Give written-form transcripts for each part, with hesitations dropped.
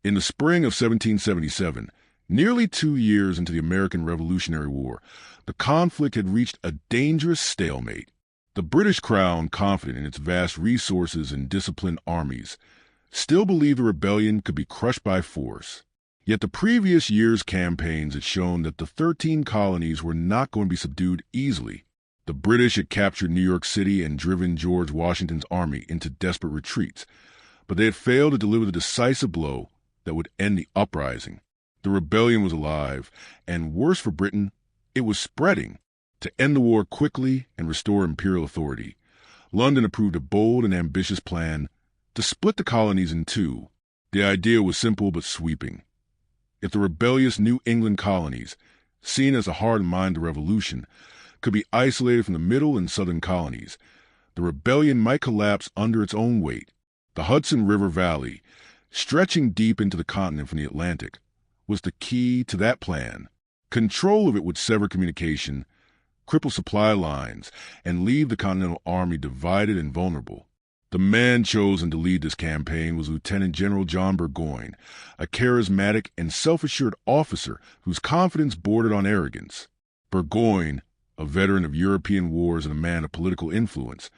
In the spring of 1777, nearly 2 years into the American Revolutionary War, the conflict had reached a dangerous stalemate. The British Crown, confident in its vast resources and disciplined armies, still believed the rebellion could be crushed by force. Yet the previous year's campaigns had shown that the 13 colonies were not going to be subdued easily. The British had captured New York City and driven George Washington's army into desperate retreats, but they had failed to deliver the decisive blow that would end the uprising. The rebellion was alive, and worse for Britain, it was spreading. To end the war quickly and restore imperial authority, London approved a bold and ambitious plan to split the colonies in two. The idea was simple but sweeping. If the rebellious New England colonies, seen as the heart and mind of the Revolution, could be isolated from the middle and southern colonies, the rebellion might collapse under its own weight. The Hudson River Valley, stretching deep into the continent from the Atlantic, was the key to that plan. Control of it would sever communication, cripple supply lines, and leave the Continental Army divided and vulnerable. The man chosen to lead this campaign was Lieutenant General John Burgoyne, a charismatic and self-assured officer whose confidence bordered on arrogance. Burgoyne, a veteran of European wars and a man of political influence,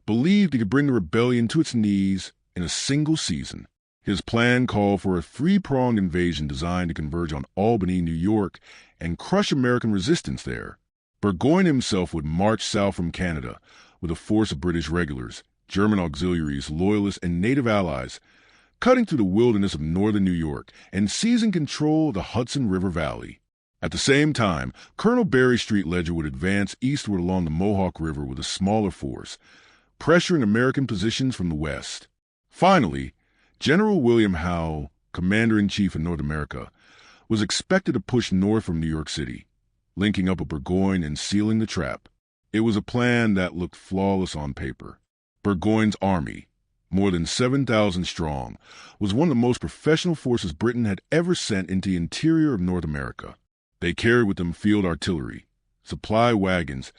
believed he could bring the rebellion to its knees in a single season. His plan called for a three-pronged invasion designed to converge on Albany, New York, and crush American resistance there. Burgoyne himself would march south from Canada with a force of British regulars, German auxiliaries, loyalists, and native allies, cutting through the wilderness of northern New York and seizing control of the Hudson River Valley. At the same time, Colonel Barry Street Ledger would advance eastward along the Mohawk River with a smaller force, pressuring American positions from the west. Finally, General William Howe, Commander-in-Chief in North America, was expected to push north from New York City, linking up with Burgoyne and sealing the trap. It was a plan that looked flawless on paper. Burgoyne's army, more than 7,000 strong, was one of the most professional forces Britain had ever sent into the interior of North America. They carried with them field artillery, supply wagons,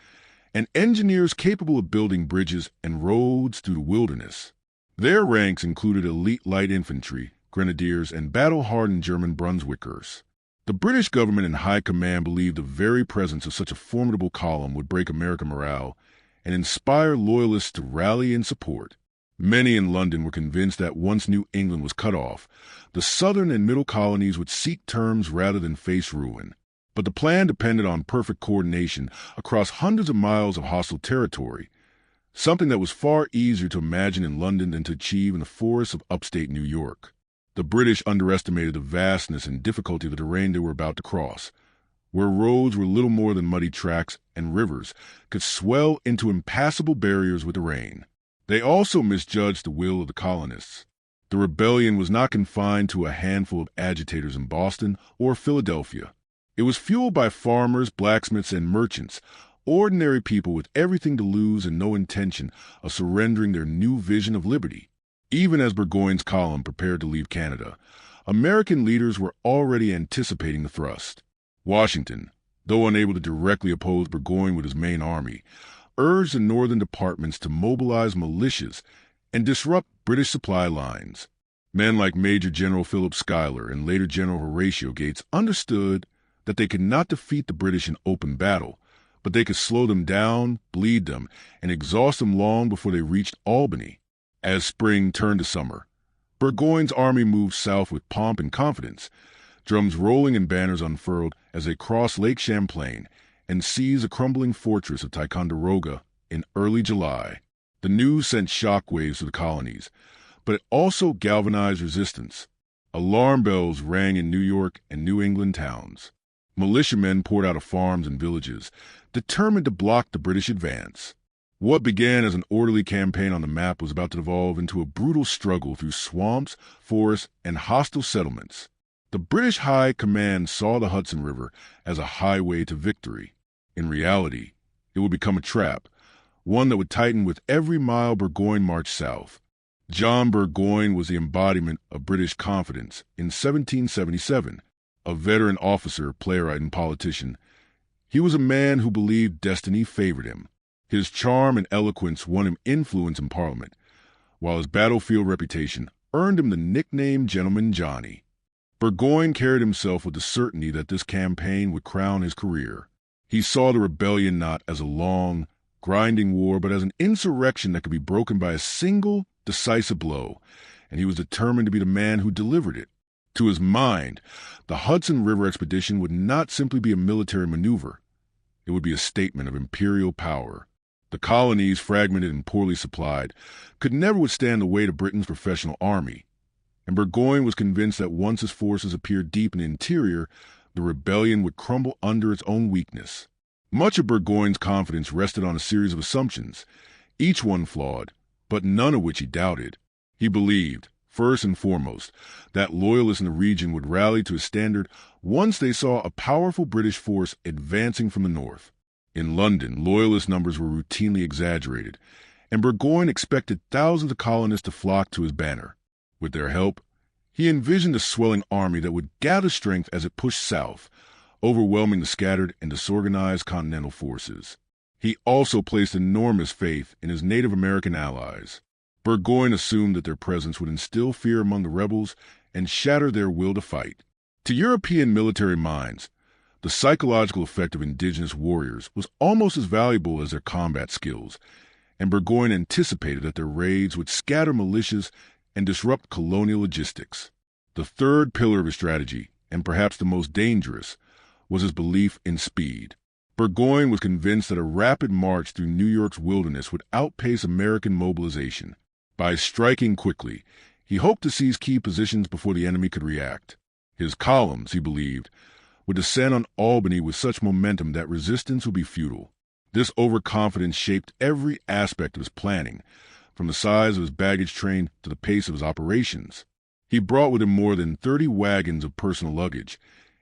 and engineers capable of building bridges and roads through the wilderness. Their ranks included elite light infantry, grenadiers, and battle-hardened German Brunswickers. The British government and high command believed the very presence of such a formidable column would break American morale and inspire loyalists to rally in support. Many in London were convinced that once New England was cut off, the southern and middle colonies would seek terms rather than face ruin. But the plan depended on perfect coordination across hundreds of miles of hostile territory, something that was far easier to imagine in London than to achieve in the forests of upstate New York. The British underestimated the vastness and difficulty of the terrain they were about to cross, where roads were little more than muddy tracks and rivers could swell into impassable barriers with the rain. They also misjudged the will of the colonists. The rebellion was not confined to a handful of agitators in Boston or Philadelphia. It was fueled by farmers, blacksmiths, and merchants, ordinary people with everything to lose and no intention of surrendering their new vision of liberty. Even as Burgoyne's column prepared to leave Canada, American leaders were already anticipating the thrust. Washington, though unable to directly oppose Burgoyne with his main army, urged the northern departments to mobilize militias and disrupt British supply lines. Men like Major General Philip Schuyler and later General Horatio Gates understood that they could not defeat the British in open battle, but they could slow them down, bleed them, and exhaust them long before they reached Albany. As spring turned to summer, Burgoyne's army moved south with pomp and confidence, drums rolling and banners unfurled as they crossed Lake Champlain and seized the crumbling fortress of Ticonderoga in early July. The news sent shockwaves to the colonies, but it also galvanized resistance. Alarm bells rang in New York and New England towns. Militiamen poured out of farms and villages, determined to block the British advance. What began as an orderly campaign on the map was about to evolve into a brutal struggle through swamps, forests, and hostile settlements. The British High Command saw the Hudson River as a highway to victory. In reality, it would become a trap, one that would tighten with every mile Burgoyne marched south. John Burgoyne was the embodiment of British confidence in 1777. A veteran officer, playwright, and politician, he was a man who believed destiny favored him. His charm and eloquence won him influence in Parliament, while his battlefield reputation earned him the nickname Gentleman Johnny. Burgoyne carried himself with the certainty that this campaign would crown his career. He saw the rebellion not as a long, grinding war, but as an insurrection that could be broken by a single, decisive blow, and he was determined to be the man who delivered it. To his mind, the Hudson River expedition would not simply be a military maneuver. It would be a statement of imperial power. The colonies, fragmented and poorly supplied, could never withstand the weight of Britain's professional army, and Burgoyne was convinced that once his forces appeared deep in the interior, the rebellion would crumble under its own weakness. Much of Burgoyne's confidence rested on a series of assumptions, each one flawed, but none of which he doubted. He believed, first and foremost, that loyalists in the region would rally to his standard once they saw a powerful British force advancing from the north. In London, loyalist numbers were routinely exaggerated, and Burgoyne expected thousands of colonists to flock to his banner. With their help, he envisioned a swelling army that would gather strength as it pushed south, overwhelming the scattered and disorganized Continental forces. He also placed enormous faith in his Native American allies. Burgoyne assumed that their presence would instill fear among the rebels and shatter their will to fight. To European military minds, the psychological effect of indigenous warriors was almost as valuable as their combat skills, and Burgoyne anticipated that their raids would scatter militias and disrupt colonial logistics. The third pillar of his strategy, and perhaps the most dangerous, was his belief in speed. Burgoyne was convinced that a rapid march through New York's wilderness would outpace American mobilization. By striking quickly, he hoped to seize key positions before the enemy could react. His columns, he believed, would descend on Albany with such momentum that resistance would be futile. This overconfidence shaped every aspect of his planning, from the size of his baggage train to the pace of his operations. He brought with him more than 30 wagons of personal luggage,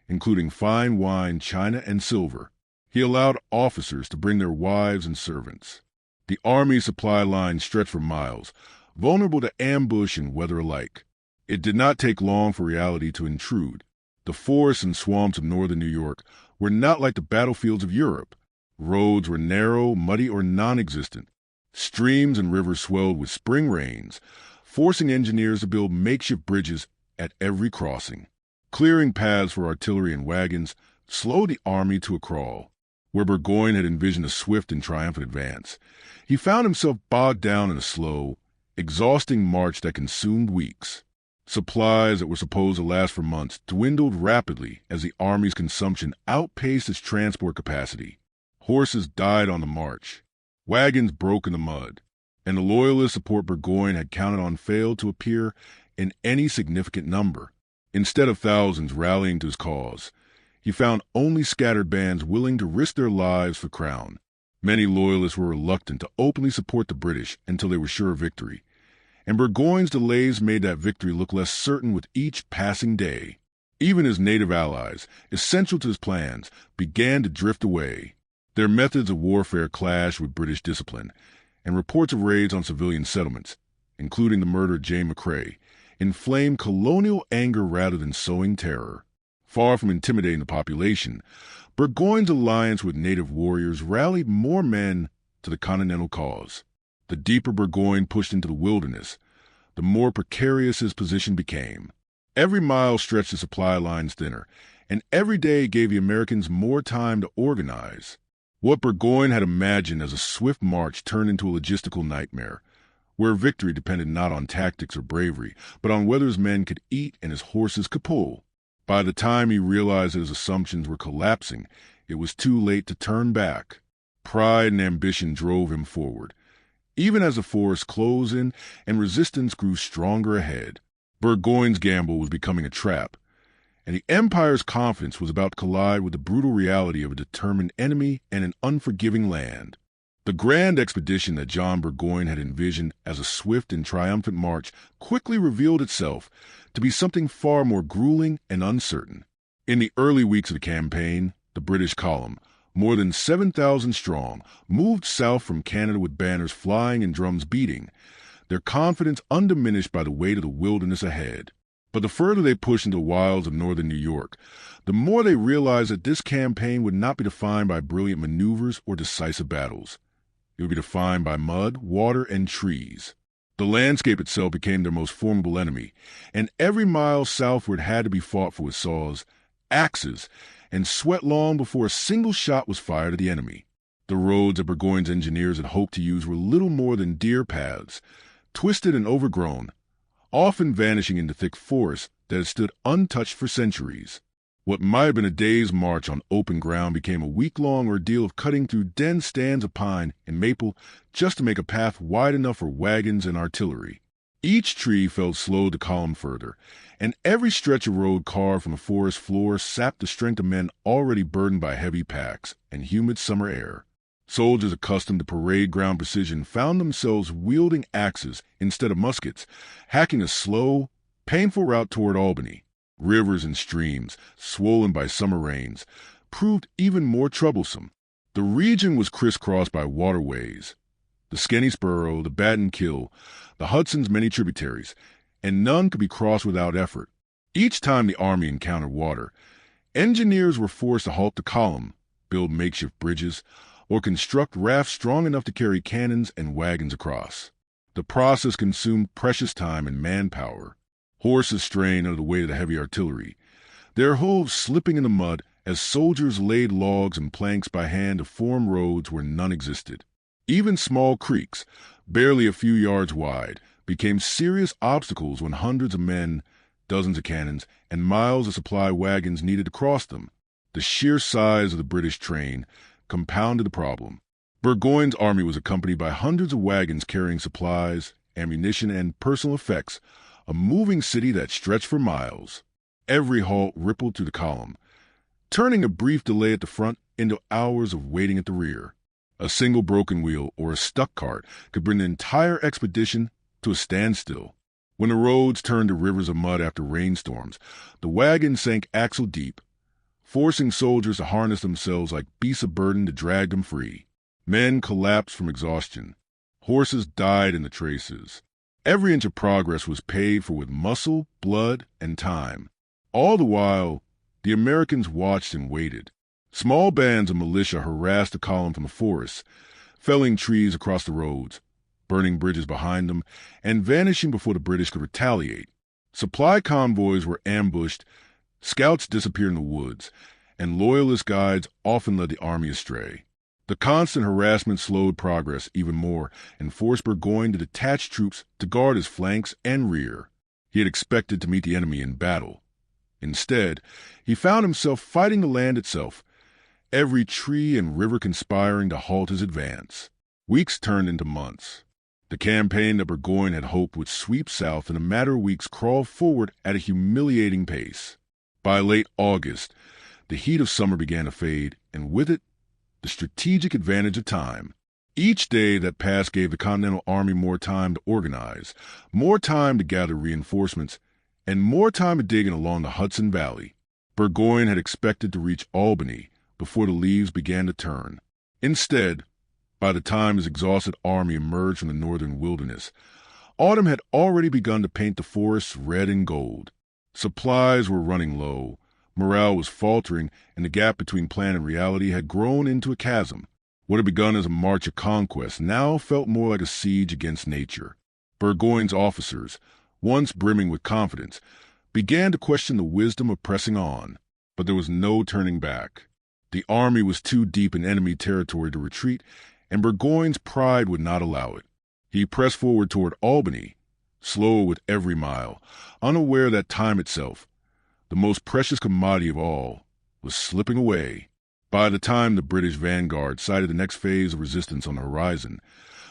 including fine wine, china, and silver. He allowed officers to bring their wives and servants. The Army's supply line stretched for miles, vulnerable to ambush and weather alike. It did not take long for reality to intrude. The forests and swamps of northern New York were not like the battlefields of Europe. Roads were narrow, muddy, or non-existent. Streams and rivers swelled with spring rains, forcing engineers to build makeshift bridges at every crossing. Clearing paths for artillery and wagons slowed the army to a crawl. Where Burgoyne had envisioned a swift and triumphant advance, he found himself bogged down in a slow, exhausting march that consumed weeks. Supplies that were supposed to last for months dwindled rapidly as the Army's consumption outpaced its transport capacity. Horses died on the march. Wagons broke in the mud. And the loyalist support Burgoyne had counted on failed to appear in any significant number. Instead of thousands rallying to his cause, he found only scattered bands willing to risk their lives for crown. Many loyalists were reluctant to openly support the British until they were sure of victory, and Burgoyne's delays made that victory look less certain with each passing day. Even his native allies, essential to his plans, began to drift away. Their methods of warfare clashed with British discipline, and reports of raids on civilian settlements, including the murder of Jane McCrae, inflamed colonial anger rather than sowing terror. Far from intimidating the population, Burgoyne's alliance with native warriors rallied more men to the Continental cause. The deeper Burgoyne pushed into the wilderness, the more precarious his position became. Every mile stretched the supply lines thinner, and every day gave the Americans more time to organize. What Burgoyne had imagined as a swift march turned into a logistical nightmare, where victory depended not on tactics or bravery, but on whether his men could eat and his horses could pull. By the time he realized that his assumptions were collapsing, it was too late to turn back. Pride and ambition drove him forward. Even as the forest closed in and resistance grew stronger ahead, Burgoyne's gamble was becoming a trap, and the Empire's confidence was about to collide with the brutal reality of a determined enemy and an unforgiving land. The grand expedition that John Burgoyne had envisioned as a swift and triumphant march quickly revealed itself to be something far more grueling and uncertain. In the early weeks of the campaign, the British column, more than 7,000 strong, moved south from Canada with banners flying and drums beating, their confidence undiminished by the weight of the wilderness ahead. But the further they pushed into the wilds of northern New York, the more they realized that this campaign would not be defined by brilliant maneuvers or decisive battles. It would be defined by mud, water, and trees. The The landscape itself became their most formidable enemy, and every mile southward had to be fought for with saws, axes, and sweat long before a single shot was fired at the enemy. The roads that Burgoyne's engineers had hoped to use were little more than deer paths, twisted and overgrown, often vanishing into thick forests that had stood untouched for centuries. What might have been a day's march on open ground became a week-long ordeal of cutting through dense stands of pine and maple just to make a path wide enough for wagons and artillery. Each tree fell slow to column further, and every stretch of road carved from the forest floor sapped the strength of men already burdened by heavy packs and humid summer air. Soldiers accustomed to parade ground precision found themselves wielding axes instead of muskets, hacking a slow, painful route toward Albany. Rivers and streams, swollen by summer rains, proved even more troublesome. The region was crisscrossed by waterways, the Skenny-Sparrow, the Battenkill, the Hudson's many tributaries, and none could be crossed without effort. Each time the army encountered water, engineers were forced to halt the column, build makeshift bridges, or construct rafts strong enough to carry cannons and wagons across. The process consumed precious time and manpower. Horses strained under the weight of the heavy artillery, their hooves slipping in the mud as soldiers laid logs and planks by hand to form roads where none existed. Even small creeks, barely a few yards wide, became serious obstacles when hundreds of men, dozens of cannons, and miles of supply wagons needed to cross them. The sheer size of the British train compounded the problem. Burgoyne's army was accompanied by hundreds of wagons carrying supplies, ammunition, and personal effects, a moving city that stretched for miles. Every halt rippled through the column, turning a brief delay at the front into hours of waiting at the rear. A single broken wheel or a stuck cart could bring the entire expedition to a standstill. When the roads turned to rivers of mud after rainstorms, the wagons sank axle deep, forcing soldiers to harness themselves like beasts of burden to drag them free. Men collapsed from exhaustion. Horses died in the traces. Every inch of progress was paid for with muscle, blood, and time. All the while, the Americans watched and waited. Small bands of militia harassed the column from the forests, felling trees across the roads, burning bridges behind them, and vanishing before the British could retaliate. Supply convoys were ambushed, scouts disappeared in the woods, and loyalist guides often led the army astray. The constant harassment slowed progress even more and forced Burgoyne to detach troops to guard his flanks and rear. He had expected to meet the enemy in battle. Instead, he found himself fighting the land itself, every tree and river conspiring to halt his advance. Weeks turned into months. The campaign that Burgoyne had hoped would sweep south in a matter of weeks crawled forward at a humiliating pace. By late August, the heat of summer began to fade, and with it, the strategic advantage of time. Each day that passed gave the Continental Army more time to organize, more time to gather reinforcements, and more time to dig in along the Hudson Valley. Burgoyne had expected to reach Albany before the leaves began to turn. Instead, by the time his exhausted army emerged from the northern wilderness, autumn had already begun to paint the forests red and gold. Supplies were running low, morale was faltering, and the gap between plan and reality had grown into a chasm. What had begun as a march of conquest now felt more like a siege against nature. Burgoyne's officers, once brimming with confidence, began to question the wisdom of pressing on, but there was no turning back. The army was too deep in enemy territory to retreat, and Burgoyne's pride would not allow it. He pressed forward toward Albany, slower with every mile, unaware that time itself, the most precious commodity of all, was slipping away. By the time the British vanguard sighted the next phase of resistance on the horizon,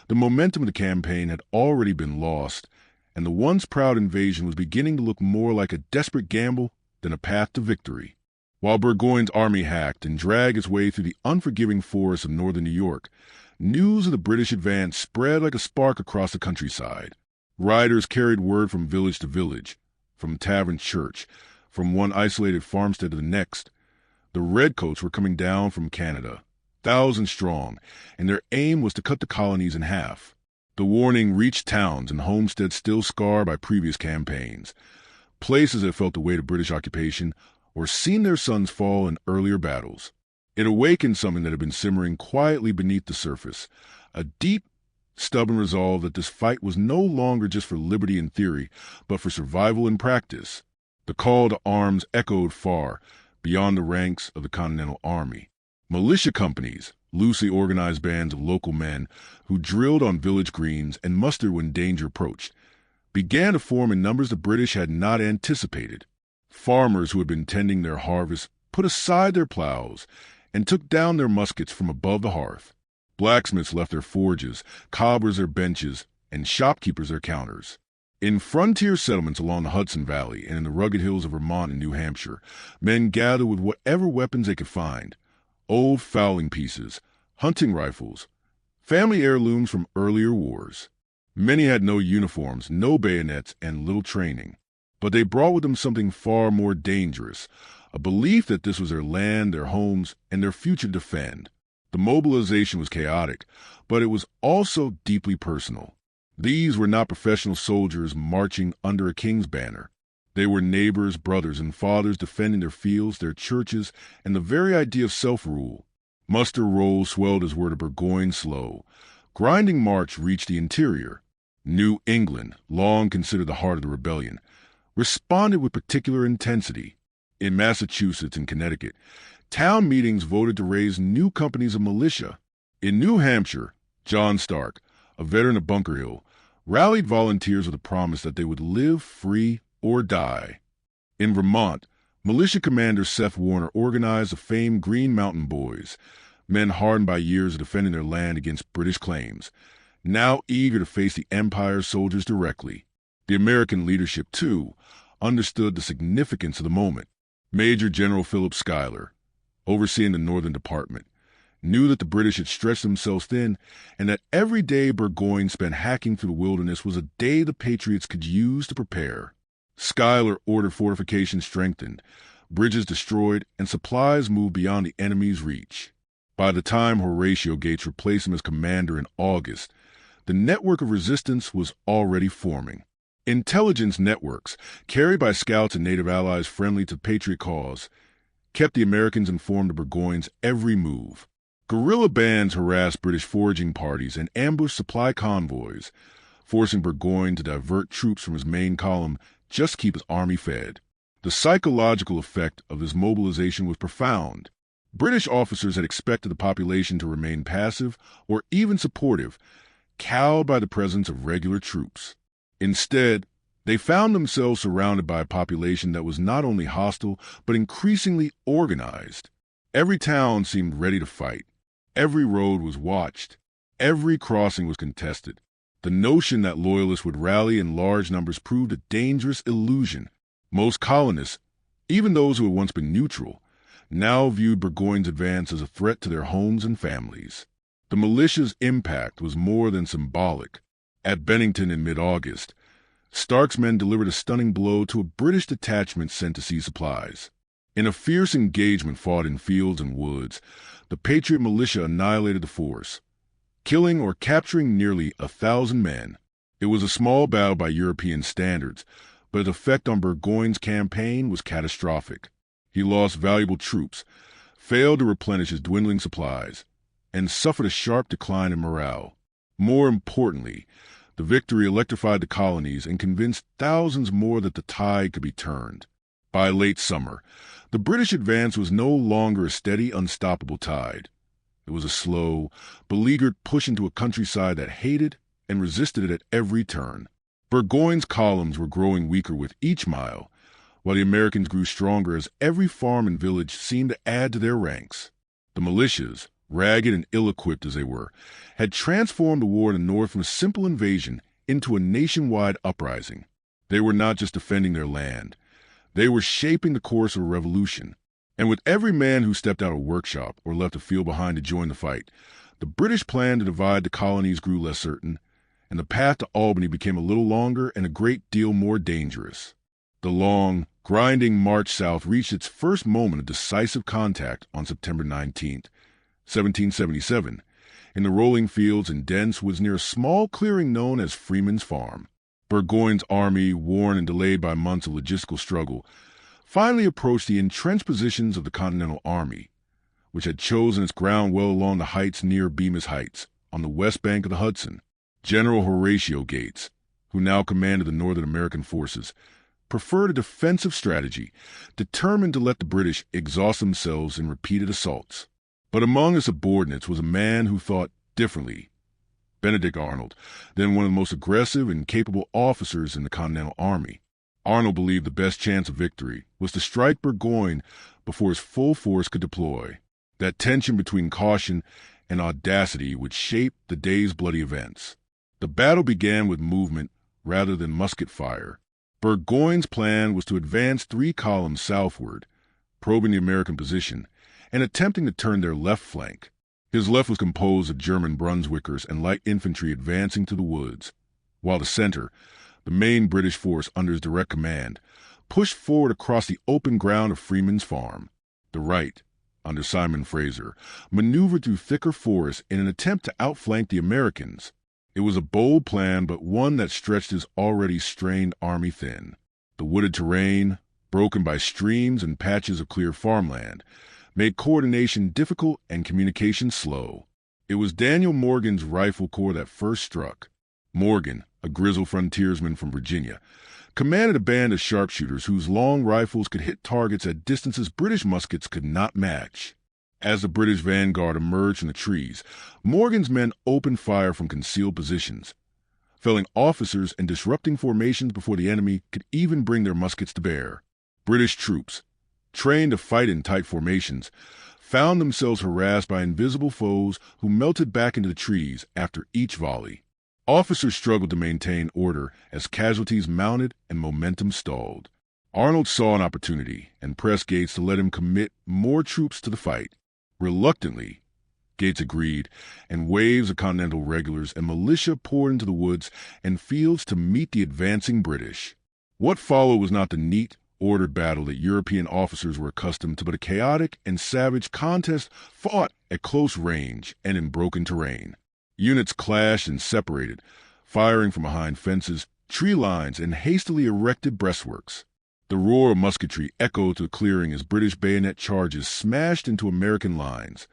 the momentum of the campaign had already been lost, and the once proud invasion was beginning to look more like a desperate gamble than a path to victory. While Burgoyne's army hacked and dragged its way through the unforgiving forests of northern New York, news of the British advance spread like a spark across the countryside. Riders carried word from village to village, from tavern to church, from one isolated farmstead to the next. The Redcoats were coming down from Canada, thousands strong, and their aim was to cut the colonies in half. The warning reached towns and homesteads still scarred by previous campaigns, places that felt the weight of British occupation or seen their sons fall in earlier battles. It awakened something that had been simmering quietly beneath the surface, a deep, stubborn resolve that this fight was no longer just for liberty in theory, but for survival in practice. The call to arms echoed far beyond the ranks of the Continental Army. Militia companies, loosely organized bands of local men who drilled on village greens and mustered when danger approached, began to form in numbers the British had not anticipated. Farmers who had been tending their harvest put aside their plows and took down their muskets from above the hearth. Blacksmiths left their forges, cobblers their benches, and shopkeepers their counters. In frontier settlements along the Hudson Valley and in the rugged hills of Vermont and New Hampshire, men gathered with whatever weapons they could find: old fowling pieces, hunting rifles, family heirlooms from earlier wars. Many had no uniforms, no bayonets, and little training. But they brought with them something far more dangerous, a belief that this was their land, their homes, and their future to defend. The mobilization was chaotic, but it was also deeply personal. These were not professional soldiers marching under a king's banner. They were neighbors, brothers, and fathers defending their fields, their churches, and the very idea of self-rule. Muster rolls swelled as word of Burgoyne's slow, grinding march reached the interior. New England, long considered the heart of the rebellion, responded with particular intensity. In Massachusetts and Connecticut, town meetings voted to raise new companies of militia. In New Hampshire, John Stark, a veteran of Bunker Hill, rallied volunteers with a promise that they would live free or die. In Vermont, militia commander Seth Warner organized the famed Green Mountain Boys, men hardened by years of defending their land against British claims, now eager to face the Empire's soldiers directly. The American leadership, too, understood the significance of the moment. Major General Philip Schuyler, overseeing the Northern Department, knew that the British had stretched themselves thin and that every day Burgoyne spent hacking through the wilderness was a day the Patriots could use to prepare. Schuyler ordered fortifications strengthened, bridges destroyed, and supplies moved beyond the enemy's reach. By the time Horatio Gates replaced him as commander in August, the network of resistance was already forming. Intelligence networks, carried by scouts and native allies friendly to the Patriot cause, kept the Americans informed of Burgoyne's every move. Guerrilla bands harassed British foraging parties and ambushed supply convoys, forcing Burgoyne to divert troops from his main column just to keep his army fed. The psychological effect of this mobilization was profound. British officers had expected the population to remain passive or even supportive, cowed by the presence of regular troops. Instead, they found themselves surrounded by a population that was not only hostile, but increasingly organized. Every town seemed ready to fight. Every road was watched. Every crossing was contested. The notion that loyalists would rally in large numbers proved a dangerous illusion. Most colonists, even those who had once been neutral, now viewed Burgoyne's advance as a threat to their homes and families. The militia's impact was more than symbolic. At Bennington in mid-August, Stark's men delivered a stunning blow to a British detachment sent to seize supplies. In a fierce engagement fought in fields and woods, the Patriot militia annihilated the force, killing or capturing nearly 1,000 men. It was a small battle by European standards, but its effect on Burgoyne's campaign was catastrophic. He lost valuable troops, failed to replenish his dwindling supplies, and suffered a sharp decline in morale. More importantly, the victory electrified the colonies and convinced thousands more that the tide could be turned. By late summer, the British advance was no longer a steady, unstoppable tide. It was a slow, beleaguered push into a countryside that hated and resisted it at every turn. Burgoyne's columns were growing weaker with each mile, while the Americans grew stronger as every farm and village seemed to add to their ranks. The militias, ragged and ill-equipped as they were, had transformed the war in the North from a simple invasion into a nationwide uprising. They were not just defending their land. They were shaping the course of a revolution. And with every man who stepped out of a workshop or left a field behind to join the fight, the British plan to divide the colonies grew less certain, and the path to Albany became a little longer and a great deal more dangerous. The long, grinding march south reached its first moment of decisive contact on September 19th, 1777, in the rolling fields and dense woods near a small clearing known as Freeman's Farm. Burgoyne's army, worn and delayed by months of logistical struggle, finally approached the entrenched positions of the Continental Army, which had chosen its ground well along the heights near Bemis Heights, on the west bank of the Hudson. General Horatio Gates, who now commanded the Northern American forces, preferred a defensive strategy, determined to let the British exhaust themselves in repeated assaults. But among his subordinates was a man who thought differently, Benedict Arnold, then one of the most aggressive and capable officers in the Continental Army. Arnold believed the best chance of victory was to strike Burgoyne before his full force could deploy. That tension between caution and audacity would shape the day's bloody events. The battle began with movement rather than musket fire. Burgoyne's plan was to advance 3 columns southward, probing the American position and attempting to turn their left flank. His left was composed of German Brunswickers and light infantry advancing to the woods, while the center, the main British force under his direct command, pushed forward across the open ground of Freeman's Farm. The right, under Simon Fraser, maneuvered through thicker forests in an attempt to outflank the Americans. It was a bold plan, but one that stretched his already strained army thin. The wooded terrain, broken by streams and patches of clear farmland, made coordination difficult and communication slow. It was Daniel Morgan's rifle corps that first struck. Morgan, a grizzled frontiersman from Virginia, commanded a band of sharpshooters whose long rifles could hit targets at distances British muskets could not match. As the British vanguard emerged from the trees, Morgan's men opened fire from concealed positions, felling officers and disrupting formations before the enemy could even bring their muskets to bear. British troops, trained to fight in tight formations, found themselves harassed by invisible foes who melted back into the trees after each volley. Officers struggled to maintain order as casualties mounted and momentum stalled. Arnold saw an opportunity and pressed Gates to let him commit more troops to the fight. Reluctantly, Gates agreed, and waves of Continental regulars and militia poured into the woods and fields to meet the advancing British. What followed was not the neat, ordered battle that European officers were accustomed to, but a chaotic and savage contest fought at close range and in broken terrain. Units clashed and separated, firing from behind fences, tree lines, and hastily erected breastworks. The roar of musketry echoed through the clearing as British bayonet charges smashed into American lines,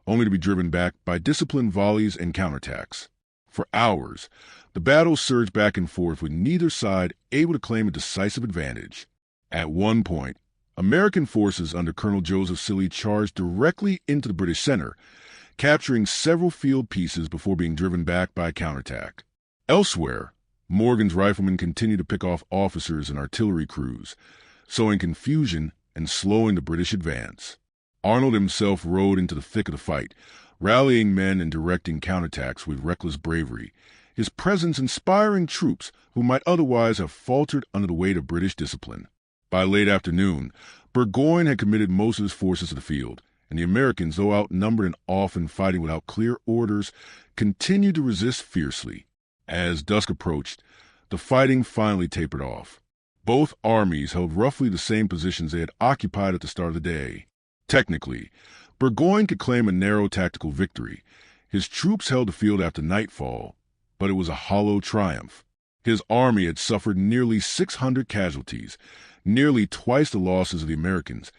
only to be driven back by disciplined volleys and counterattacks. For hours, the battle surged back and forth with neither side able to claim a decisive advantage. At one point, American forces under Colonel Joseph Silly charged directly into the British center, capturing several field pieces before being driven back by a counterattack. Elsewhere, Morgan's riflemen continued to pick off officers and artillery crews, sowing confusion and slowing the British advance. Arnold himself rode into the thick of the fight, rallying men and directing counterattacks with reckless bravery, his presence inspiring troops who might otherwise have faltered under the weight of British discipline. By late afternoon, Burgoyne had committed most of his forces to the field, and the Americans, though outnumbered and often fighting without clear orders, continued to resist fiercely. As dusk approached, the fighting finally tapered off. Both armies held roughly the same positions they had occupied at the start of the day. Technically, Burgoyne could claim a narrow tactical victory. His troops held the field after nightfall, but it was a hollow triumph. His army had suffered nearly 600 casualties, nearly twice the losses of the Americans,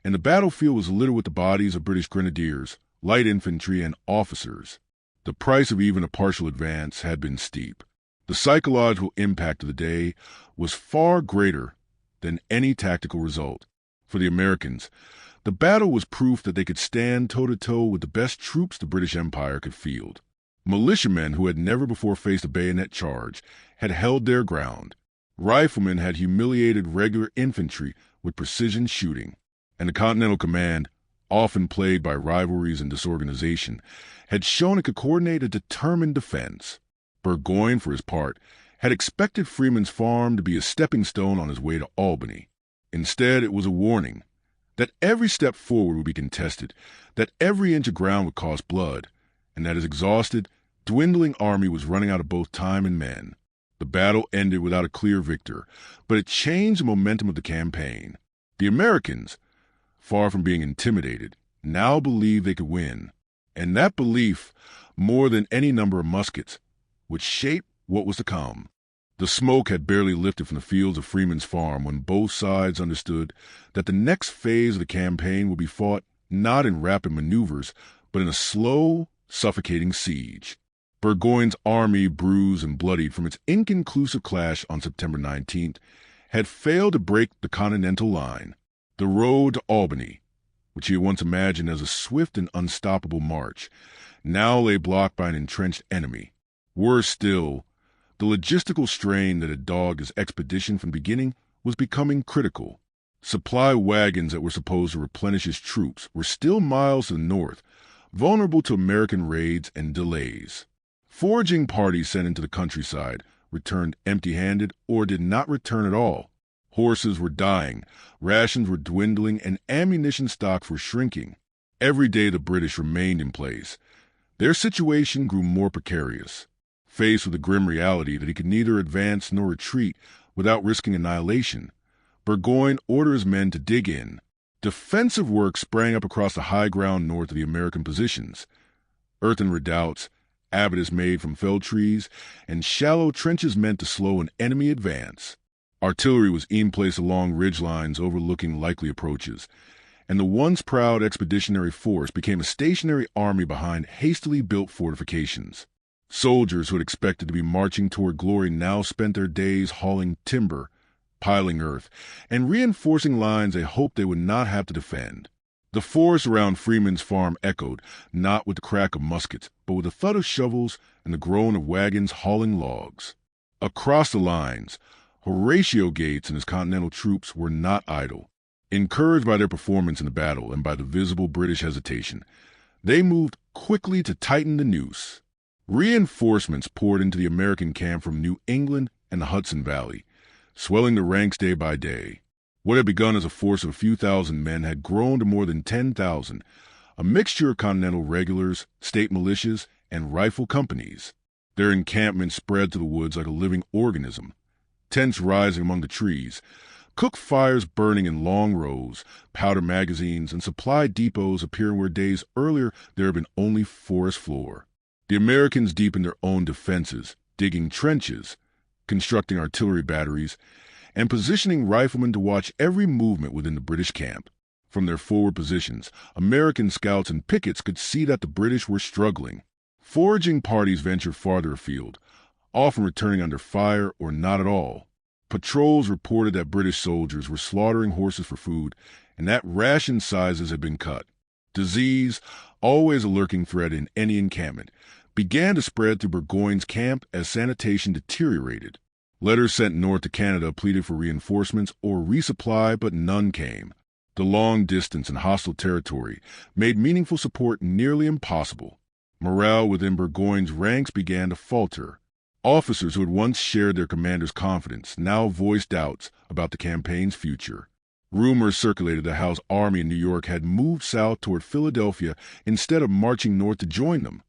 and the battlefield was littered with the bodies of British grenadiers, light infantry, and officers. The price of even a partial advance had been steep. The psychological impact of the day was far greater than any tactical result. For the Americans, the battle was proof that they could stand toe-to-toe with the best troops the British Empire could field. Militiamen who had never before faced a bayonet charge had held their ground. Riflemen had humiliated regular infantry with precision shooting. And the Continental Command, often plagued by rivalries and disorganization, had shown it could coordinate a determined defense. Burgoyne, for his part, had expected Freeman's Farm to be a stepping stone on his way to Albany. Instead, it was a warning that every step forward would be contested, that every inch of ground would cost blood, and that his exhausted, dwindling army was running out of both time and men. The battle ended without a clear victor, but it changed the momentum of the campaign. The Americans, far from being intimidated, now believed they could win, and that belief, more than any number of muskets, would shape what was to come. The smoke had barely lifted from the fields of Freeman's Farm when both sides understood that the next phase of the campaign would be fought not in rapid maneuvers, but in a slow, suffocating siege. Burgoyne's army, bruised and bloodied from its inconclusive clash on September 19th, had failed to break the Continental line. The road to Albany, which he had once imagined as a swift and unstoppable march, now lay blocked by an entrenched enemy. Worse still, the logistical strain that had dogged his expedition from the beginning was becoming critical. Supply wagons that were supposed to replenish his troops were still miles to the north, vulnerable to American raids and delays. Foraging parties sent into the countryside returned empty-handed or did not return at all. Horses were dying, rations were dwindling, and ammunition stocks were shrinking. Every day the British remained in place. Their situation grew more precarious. Faced with the grim reality that he could neither advance nor retreat without risking annihilation, Burgoyne ordered his men to dig in. Defensive work sprang up across the high ground north of the American positions. Earthen redoubts, abatis made from felled trees, and shallow trenches meant to slow an enemy advance. Artillery was in place along ridge lines overlooking likely approaches, and the once proud expeditionary force became a stationary army behind hastily built fortifications. Soldiers who had expected to be marching toward glory now spent their days hauling timber, piling earth, and reinforcing lines they hoped they would not have to defend. The forest around Freeman's farm echoed, not with the crack of muskets, but with the thud of shovels and the groan of wagons hauling logs. Across the lines, Horatio Gates and his Continental troops were not idle. Encouraged by their performance in the battle and by the visible British hesitation, they moved quickly to tighten the noose. Reinforcements poured into the American camp from New England and the Hudson Valley, swelling the ranks day by day. What had begun as a force of a few thousand men had grown to more than 10,000, a mixture of Continental regulars, state militias, and rifle companies. Their encampment spread to the woods like a living organism, tents rising among the trees, cook fires burning in long rows, powder magazines, and supply depots appearing where days earlier there had been only forest floor. The Americans deepened their own defenses, digging trenches, constructing artillery batteries, and positioning riflemen to watch every movement within the British camp. From their forward positions, American scouts and pickets could see that the British were struggling. Foraging parties ventured farther afield, often returning under fire or not at all. Patrols reported that British soldiers were slaughtering horses for food and that ration sizes had been cut. Disease, always a lurking threat in any encampment, began to spread through Burgoyne's camp as sanitation deteriorated. Letters sent north to Canada pleaded for reinforcements or resupply, but none came. The long distance and hostile territory made meaningful support nearly impossible. Morale within Burgoyne's ranks began to falter. Officers who had once shared their commander's confidence now voiced doubts about the campaign's future. Rumors circulated that Howe's army in New York had moved south toward Philadelphia instead of marching north to join them,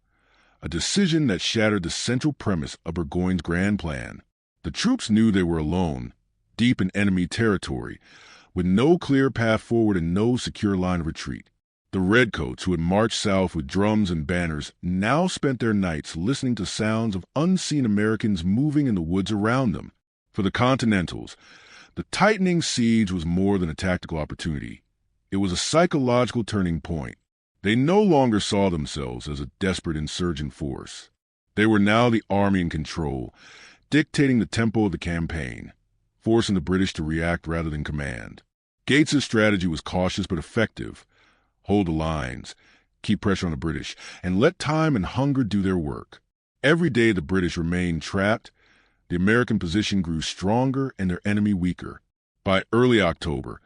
a decision that shattered the central premise of Burgoyne's grand plan. The troops knew they were alone, deep in enemy territory, with no clear path forward and no secure line of retreat. The Redcoats, who had marched south with drums and banners, now spent their nights listening to sounds of unseen Americans moving in the woods around them. For the Continentals, the tightening siege was more than a tactical opportunity. It was a psychological turning point. They no longer saw themselves as a desperate insurgent force. They were now the army in control, dictating the tempo of the campaign, forcing the British to react rather than command. Gates's strategy was cautious but effective. Hold the lines, keep pressure on the British, and let time and hunger do their work. Every day the British remained trapped. The American position grew stronger and their enemy weaker. By early October,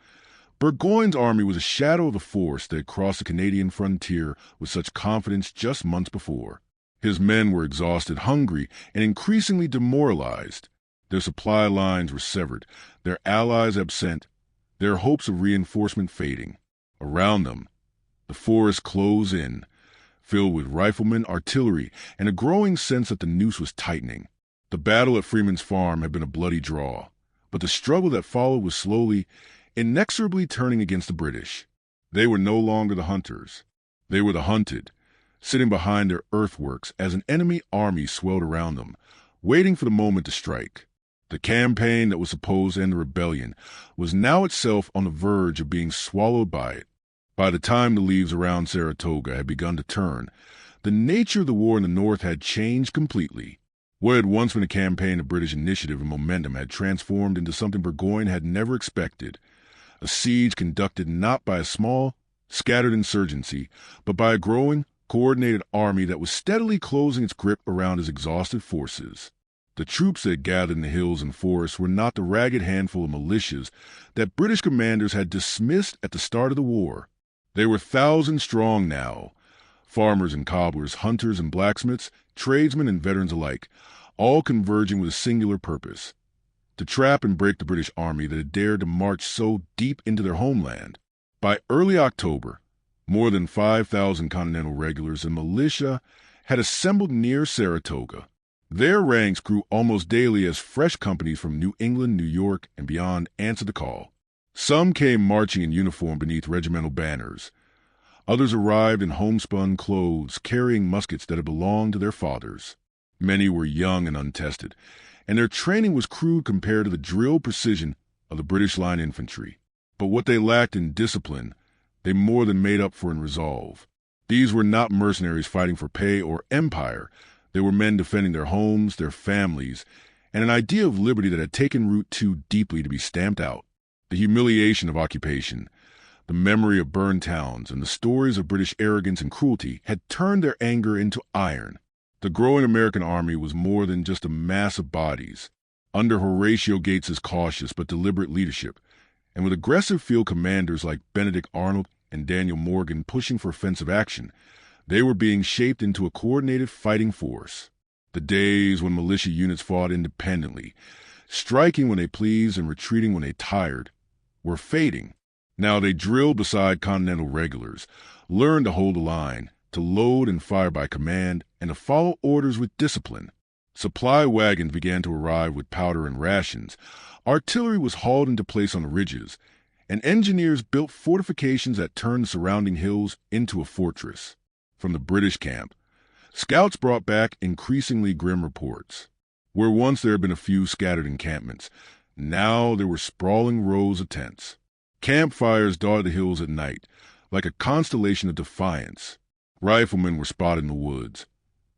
Burgoyne's army was a shadow of the force that had crossed the Canadian frontier with such confidence just months before. His men were exhausted, hungry, and increasingly demoralized. Their supply lines were severed, their allies absent, their hopes of reinforcement fading. Around them, the forest closed in, filled with riflemen, artillery, and a growing sense that the noose was tightening. The battle at Freeman's farm had been a bloody draw, but the struggle that followed was slowly, inexorably turning against the British. They were no longer the hunters. They were the hunted, sitting behind their earthworks as an enemy army swelled around them, waiting for the moment to strike. The campaign that was supposed to end the rebellion was now itself on the verge of being swallowed by it. By the time the leaves around Saratoga had begun to turn, The nature of the war in the North had changed completely. What had once been a campaign of British initiative and momentum had transformed into something Burgoyne had never expected. A siege conducted not by a small, scattered insurgency, but by a growing, coordinated army that was steadily closing its grip around his exhausted forces. The troops that had gathered in the hills and forests were not the ragged handful of militias that British commanders had dismissed at the start of the war. They were thousands strong now. Farmers and cobblers, hunters and blacksmiths, tradesmen and veterans alike, all converging with a singular purpose: to trap and break the British army that had dared to march so deep into their homeland. By early October, more than 5,000 Continental regulars and militia had assembled near Saratoga. Their ranks grew almost daily as fresh companies from New England, New York, and beyond answered the call. Some came marching in uniform beneath regimental banners. Others arrived in homespun clothes, carrying muskets that had belonged to their fathers. Many were young and untested, and their training was crude compared to the drill precision of the British line infantry. But what they lacked in discipline, they more than made up for in resolve. These were not mercenaries fighting for pay or empire. They were men defending their homes, their families, and an idea of liberty that had taken root too deeply to be stamped out. The humiliation of occupation, the memory of burned towns, and the stories of British arrogance and cruelty had turned their anger into iron. The growing American army was more than just a mass of bodies. Under Horatio Gates's cautious but deliberate leadership, and with aggressive field commanders like Benedict Arnold and Daniel Morgan pushing for offensive action, they were being shaped into a coordinated fighting force. The days when militia units fought independently, striking when they pleased and retreating when they tired, were fading. Now they drilled beside Continental regulars, learned to hold the line, to load and fire by command, and to follow orders with discipline. Supply wagons began to arrive with powder and rations. Artillery was hauled into place on the ridges, and engineers built fortifications that turned the surrounding hills into a fortress. From the British camp, scouts brought back increasingly grim reports. Where once there had been a few scattered encampments, now there were sprawling rows of tents. Campfires dotted the hills at night, like a constellation of defiance. Riflemen were spotted in the woods.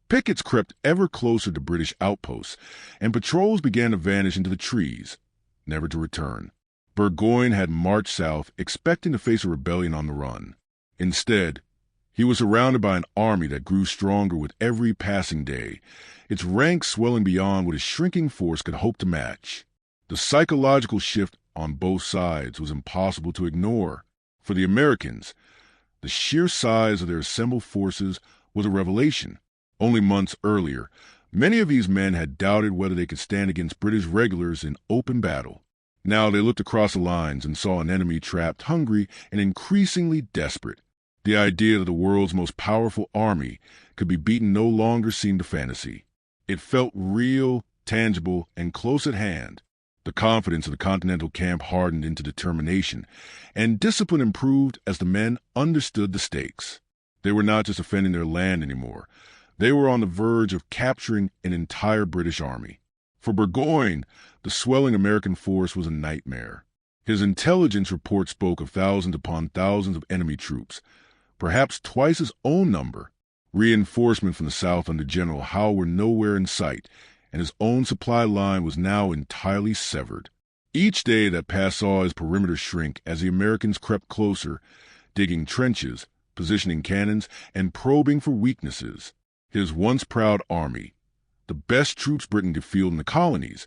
Pickets crept ever closer to British outposts, and patrols began to vanish into the trees, never to return. Burgoyne had marched south, expecting to face a rebellion on the run. Instead, he was surrounded by an army that grew stronger with every passing day, its ranks swelling beyond what his shrinking force could hope to match. The psychological shift on both sides was impossible to ignore. For the Americans, the sheer size of their assembled forces was a revelation. Only months earlier, many of these men had doubted whether they could stand against British regulars in open battle. Now they looked across the lines and saw an enemy trapped, hungry, and increasingly desperate. The idea that the world's most powerful army could be beaten no longer seemed a fantasy. It felt real, tangible, and close at hand. The confidence of the Continental camp hardened into determination, and discipline improved as the men understood the stakes. They were not just defending their land anymore. They were on the verge of capturing an entire British army. For Burgoyne, the swelling American force was a nightmare. His intelligence report spoke of thousands upon thousands of enemy troops, perhaps twice his own number. Reinforcement from the south under General Howe were nowhere in sight, and his own supply line was now entirely severed. Each day that passed saw his perimeter shrink as the Americans crept closer, digging trenches, positioning cannons, and probing for weaknesses. His once proud army, the best troops Britain could field in the colonies,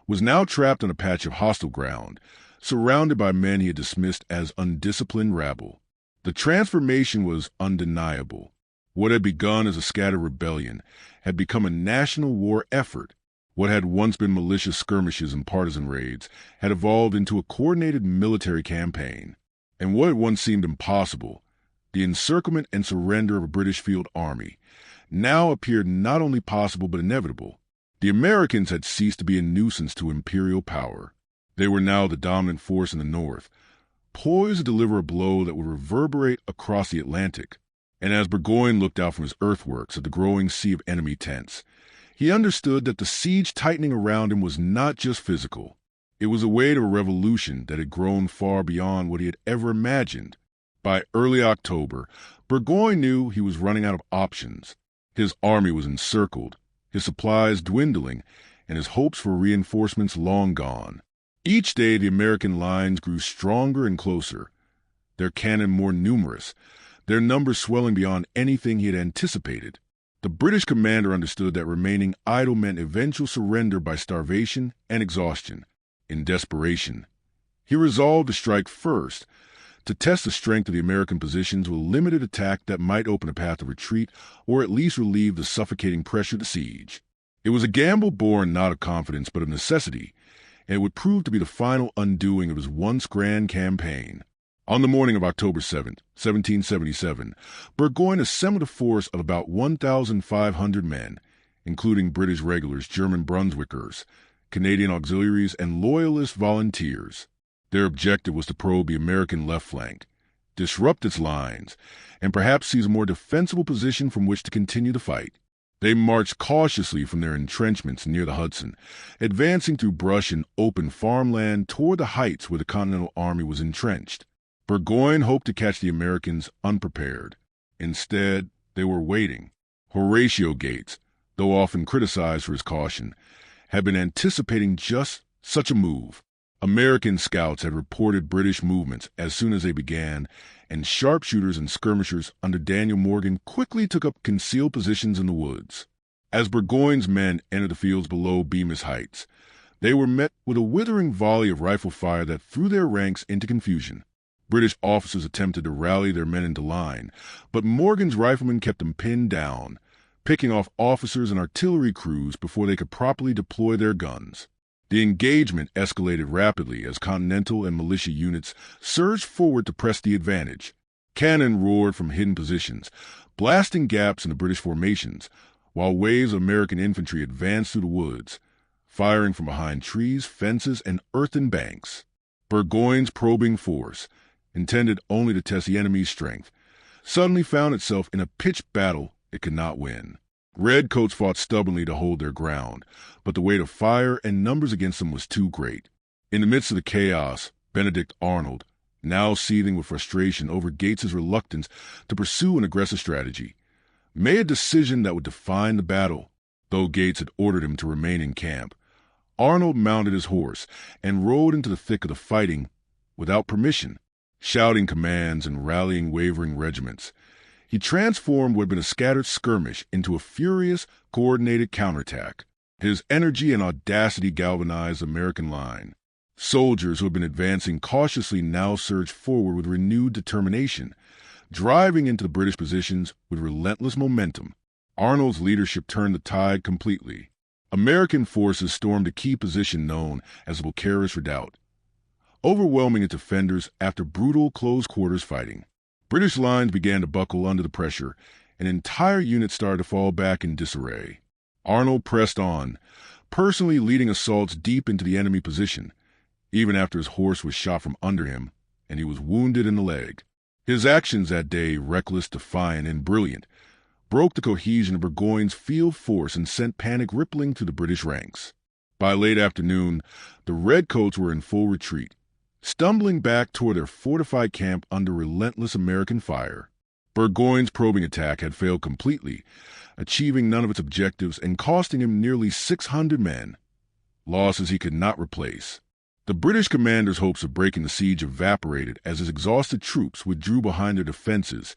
was now trapped on a patch of hostile ground, surrounded by men he had dismissed as undisciplined rabble. The transformation was undeniable. What had begun as a scattered rebellion had become a national war effort. What had once been militia skirmishes and partisan raids had evolved into a coordinated military campaign. And what had once seemed impossible, the encirclement and surrender of a British field army, now appeared not only possible but inevitable. The Americans had ceased to be a nuisance to imperial power. They were now the dominant force in the North, poised to deliver a blow that would reverberate across the Atlantic. And as Burgoyne looked out from his earthworks at the growing sea of enemy tents, he understood that the siege tightening around him was not just physical. It was a weight of a revolution that had grown far beyond what he had ever imagined. By early October, Burgoyne knew he was running out of options. His army was encircled, his supplies dwindling, and his hopes for reinforcements long gone. Each day the American lines grew stronger and closer, their cannon more numerous, their numbers swelling beyond anything he had anticipated. The British commander understood that remaining idle meant eventual surrender by starvation and exhaustion. In desperation, he resolved to strike first, to test the strength of the American positions with a limited attack that might open a path of retreat or at least relieve the suffocating pressure of the siege. It was a gamble born not of confidence but of necessity, and it would prove to be the final undoing of his once grand campaign. On the morning of October 7th, 1777, Burgoyne assembled a force of about 1,500 men, including British regulars, German Brunswickers, Canadian auxiliaries, and Loyalist volunteers. Their objective was to probe the American left flank, disrupt its lines, and perhaps seize a more defensible position from which to continue the fight. They marched cautiously from their entrenchments near the Hudson, advancing through brush and open farmland toward the heights where the Continental Army was entrenched. Burgoyne hoped to catch the Americans unprepared. Instead, they were waiting. Horatio Gates, though often criticized for his caution, had been anticipating just such a move. American scouts had reported British movements as soon as they began, and sharpshooters and skirmishers under Daniel Morgan quickly took up concealed positions in the woods. As Burgoyne's men entered the fields below Bemis Heights, they were met with a withering volley of rifle fire that threw their ranks into confusion. British officers attempted to rally their men into line, but Morgan's riflemen kept them pinned down, picking off officers and artillery crews before they could properly deploy their guns. The engagement escalated rapidly as Continental and militia units surged forward to press the advantage. Cannon roared from hidden positions, blasting gaps in the British formations, while waves of American infantry advanced through the woods, firing from behind trees, fences, and earthen banks. Burgoyne's probing force, intended only to test the enemy's strength, suddenly found itself in a pitched battle it could not win. Redcoats fought stubbornly to hold their ground, but the weight of fire and numbers against them was too great. In the midst of the chaos, Benedict Arnold, now seething with frustration over Gates's reluctance to pursue an aggressive strategy, made a decision that would define the battle. Though Gates had ordered him to remain in camp, Arnold mounted his horse and rode into the thick of the fighting without permission, shouting commands and rallying wavering regiments. He transformed what had been a scattered skirmish into a furious, coordinated counterattack. His energy and audacity galvanized the American line. Soldiers who had been advancing cautiously now surged forward with renewed determination, driving into the British positions with relentless momentum. Arnold's leadership turned the tide completely. American forces stormed a key position known as the Bucharest Redoubt, overwhelming its defenders after brutal close-quarters fighting. British lines began to buckle under the pressure, and entire units started to fall back in disarray. Arnold pressed on, personally leading assaults deep into the enemy position, even after his horse was shot from under him and he was wounded in the leg. His actions that day, reckless, defiant, and brilliant, broke the cohesion of Burgoyne's field force and sent panic rippling through the British ranks. By late afternoon, the Redcoats were in full retreat, stumbling back toward their fortified camp under relentless American fire. Burgoyne's probing attack had failed completely, achieving none of its objectives and costing him nearly 600 men, losses he could not replace. The British commander's hopes of breaking the siege evaporated as his exhausted troops withdrew behind their defenses,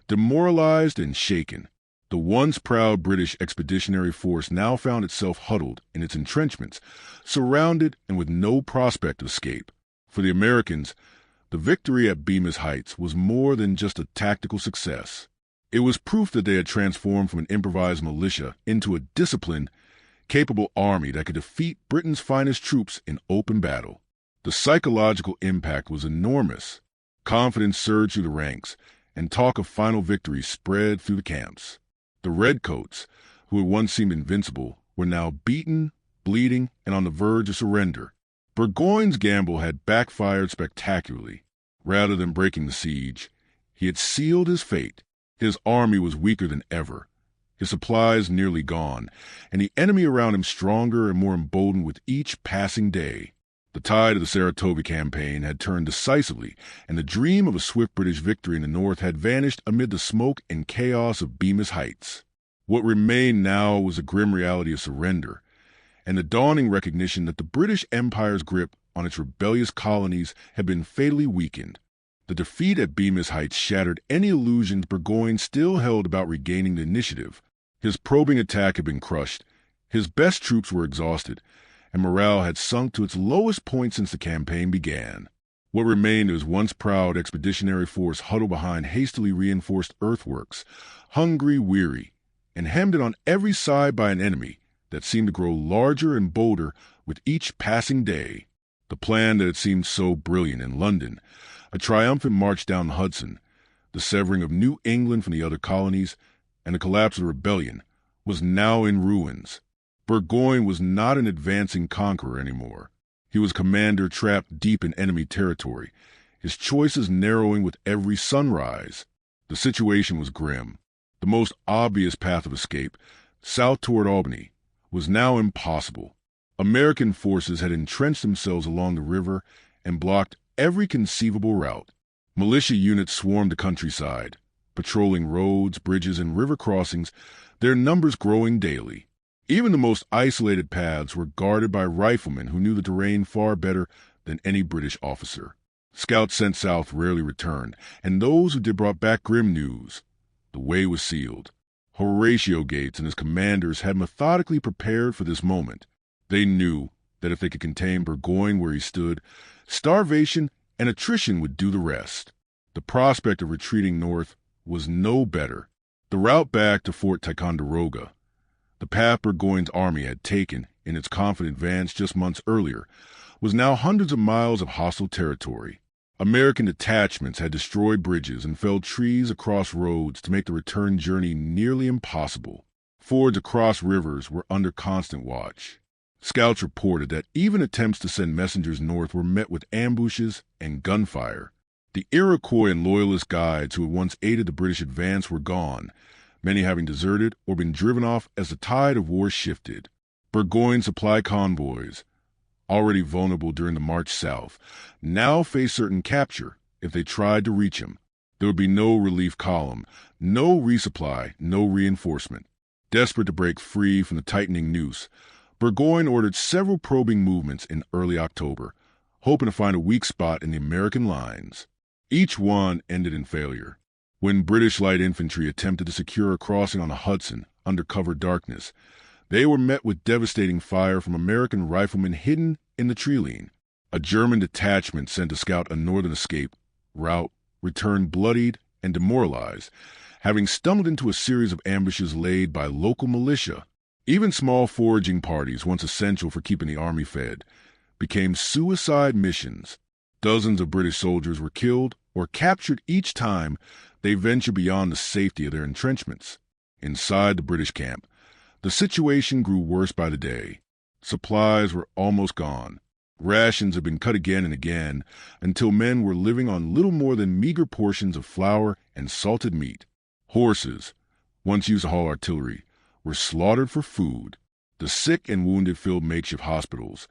demoralized and shaken. The once proud British expeditionary force now found itself huddled in its entrenchments, surrounded and with no prospect of escape. For the Americans, the victory at Bemis Heights was more than just a tactical success. It was proof that they had transformed from an improvised militia into a disciplined, capable army that could defeat Britain's finest troops in open battle. The psychological impact was enormous. Confidence surged through the ranks, and talk of final victory spread through the camps. The Redcoats, who had once seemed invincible, were now beaten, bleeding, and on the verge of surrender. Burgoyne's gamble had backfired spectacularly. Rather than breaking the siege, he had sealed his fate. His army was weaker than ever, his supplies nearly gone, and the enemy around him stronger and more emboldened with each passing day. The tide of the Saratoga campaign had turned decisively, and the dream of a swift British victory in the north had vanished amid the smoke and chaos of Bemis Heights. What remained now was the grim reality of surrender, and the dawning recognition that the British Empire's grip on its rebellious colonies had been fatally weakened. The defeat at Bemis Heights shattered any illusions Burgoyne still held about regaining the initiative. His probing attack had been crushed, his best troops were exhausted, and morale had sunk to its lowest point since the campaign began. What remained was once proud expeditionary force huddled behind hastily reinforced earthworks, hungry, weary, and hemmed in on every side by an enemy that seemed to grow larger and bolder with each passing day. The plan that had seemed so brilliant in London, a triumphant march down the Hudson, the severing of New England from the other colonies, and the collapse of the rebellion, was now in ruins. Burgoyne was not an advancing conqueror anymore. He was a commander trapped deep in enemy territory, his choices narrowing with every sunrise. The situation was grim. The most obvious path of escape, south toward Albany, was now impossible. American forces had entrenched themselves along the river and blocked every conceivable route. Militia units swarmed the countryside, patrolling roads, bridges, and river crossings, their numbers growing daily. Even the most isolated paths were guarded by riflemen who knew the terrain far better than any British officer. Scouts sent south rarely returned, and those who did brought back grim news. The way was sealed. Horatio Gates and his commanders had methodically prepared for this moment. They knew that if they could contain Burgoyne where he stood, starvation and attrition would do the rest. The prospect of retreating north was no better. The route back to Fort Ticonderoga, the path Burgoyne's army had taken in its confident advance just months earlier, was now hundreds of miles of hostile territory. American detachments had destroyed bridges and felled trees across roads to make the return journey nearly impossible. Fords across rivers were under constant watch. Scouts reported that even attempts to send messengers north were met with ambushes and gunfire. The Iroquois and Loyalist guides who had once aided the British advance were gone, many having deserted or been driven off as the tide of war shifted. Burgoyne's supply convoys, already vulnerable during the march south, now faced certain capture if they tried to reach him. There would be no relief column, no resupply, no reinforcement. Desperate to break free from the tightening noose, Burgoyne ordered several probing movements in early October, hoping to find a weak spot in the American lines. Each one ended in failure. When British light infantry attempted to secure a crossing on the Hudson under cover darkness, they were met with devastating fire from American riflemen hidden in the tree-line. A German detachment sent to scout a northern escape route returned bloodied and demoralized, having stumbled into a series of ambushes laid by local militia. Even small foraging parties, once essential for keeping the army fed, became suicide missions. Dozens of British soldiers were killed or captured each time they ventured beyond the safety of their entrenchments. Inside the British camp, the situation grew worse by the day. Supplies were almost gone. Rations had been cut again and again until men were living on little more than meager portions of flour and salted meat. Horses, once used to haul artillery, were slaughtered for food. The sick and wounded filled makeshift hospitals,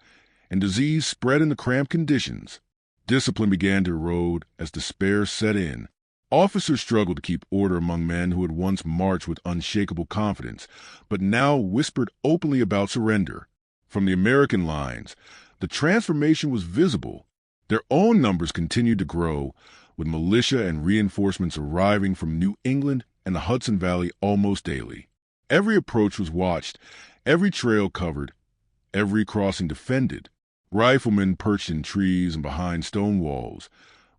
and disease spread in the cramped conditions. Discipline began to erode as despair set in. Officers struggled to keep order among men who had once marched with unshakable confidence, but now whispered openly about surrender. From the American lines, the transformation was visible. Their own numbers continued to grow, with militia and reinforcements arriving from New England and the Hudson Valley almost daily. Every approach was watched, every trail covered, every crossing defended. Riflemen perched in trees and behind stone walls,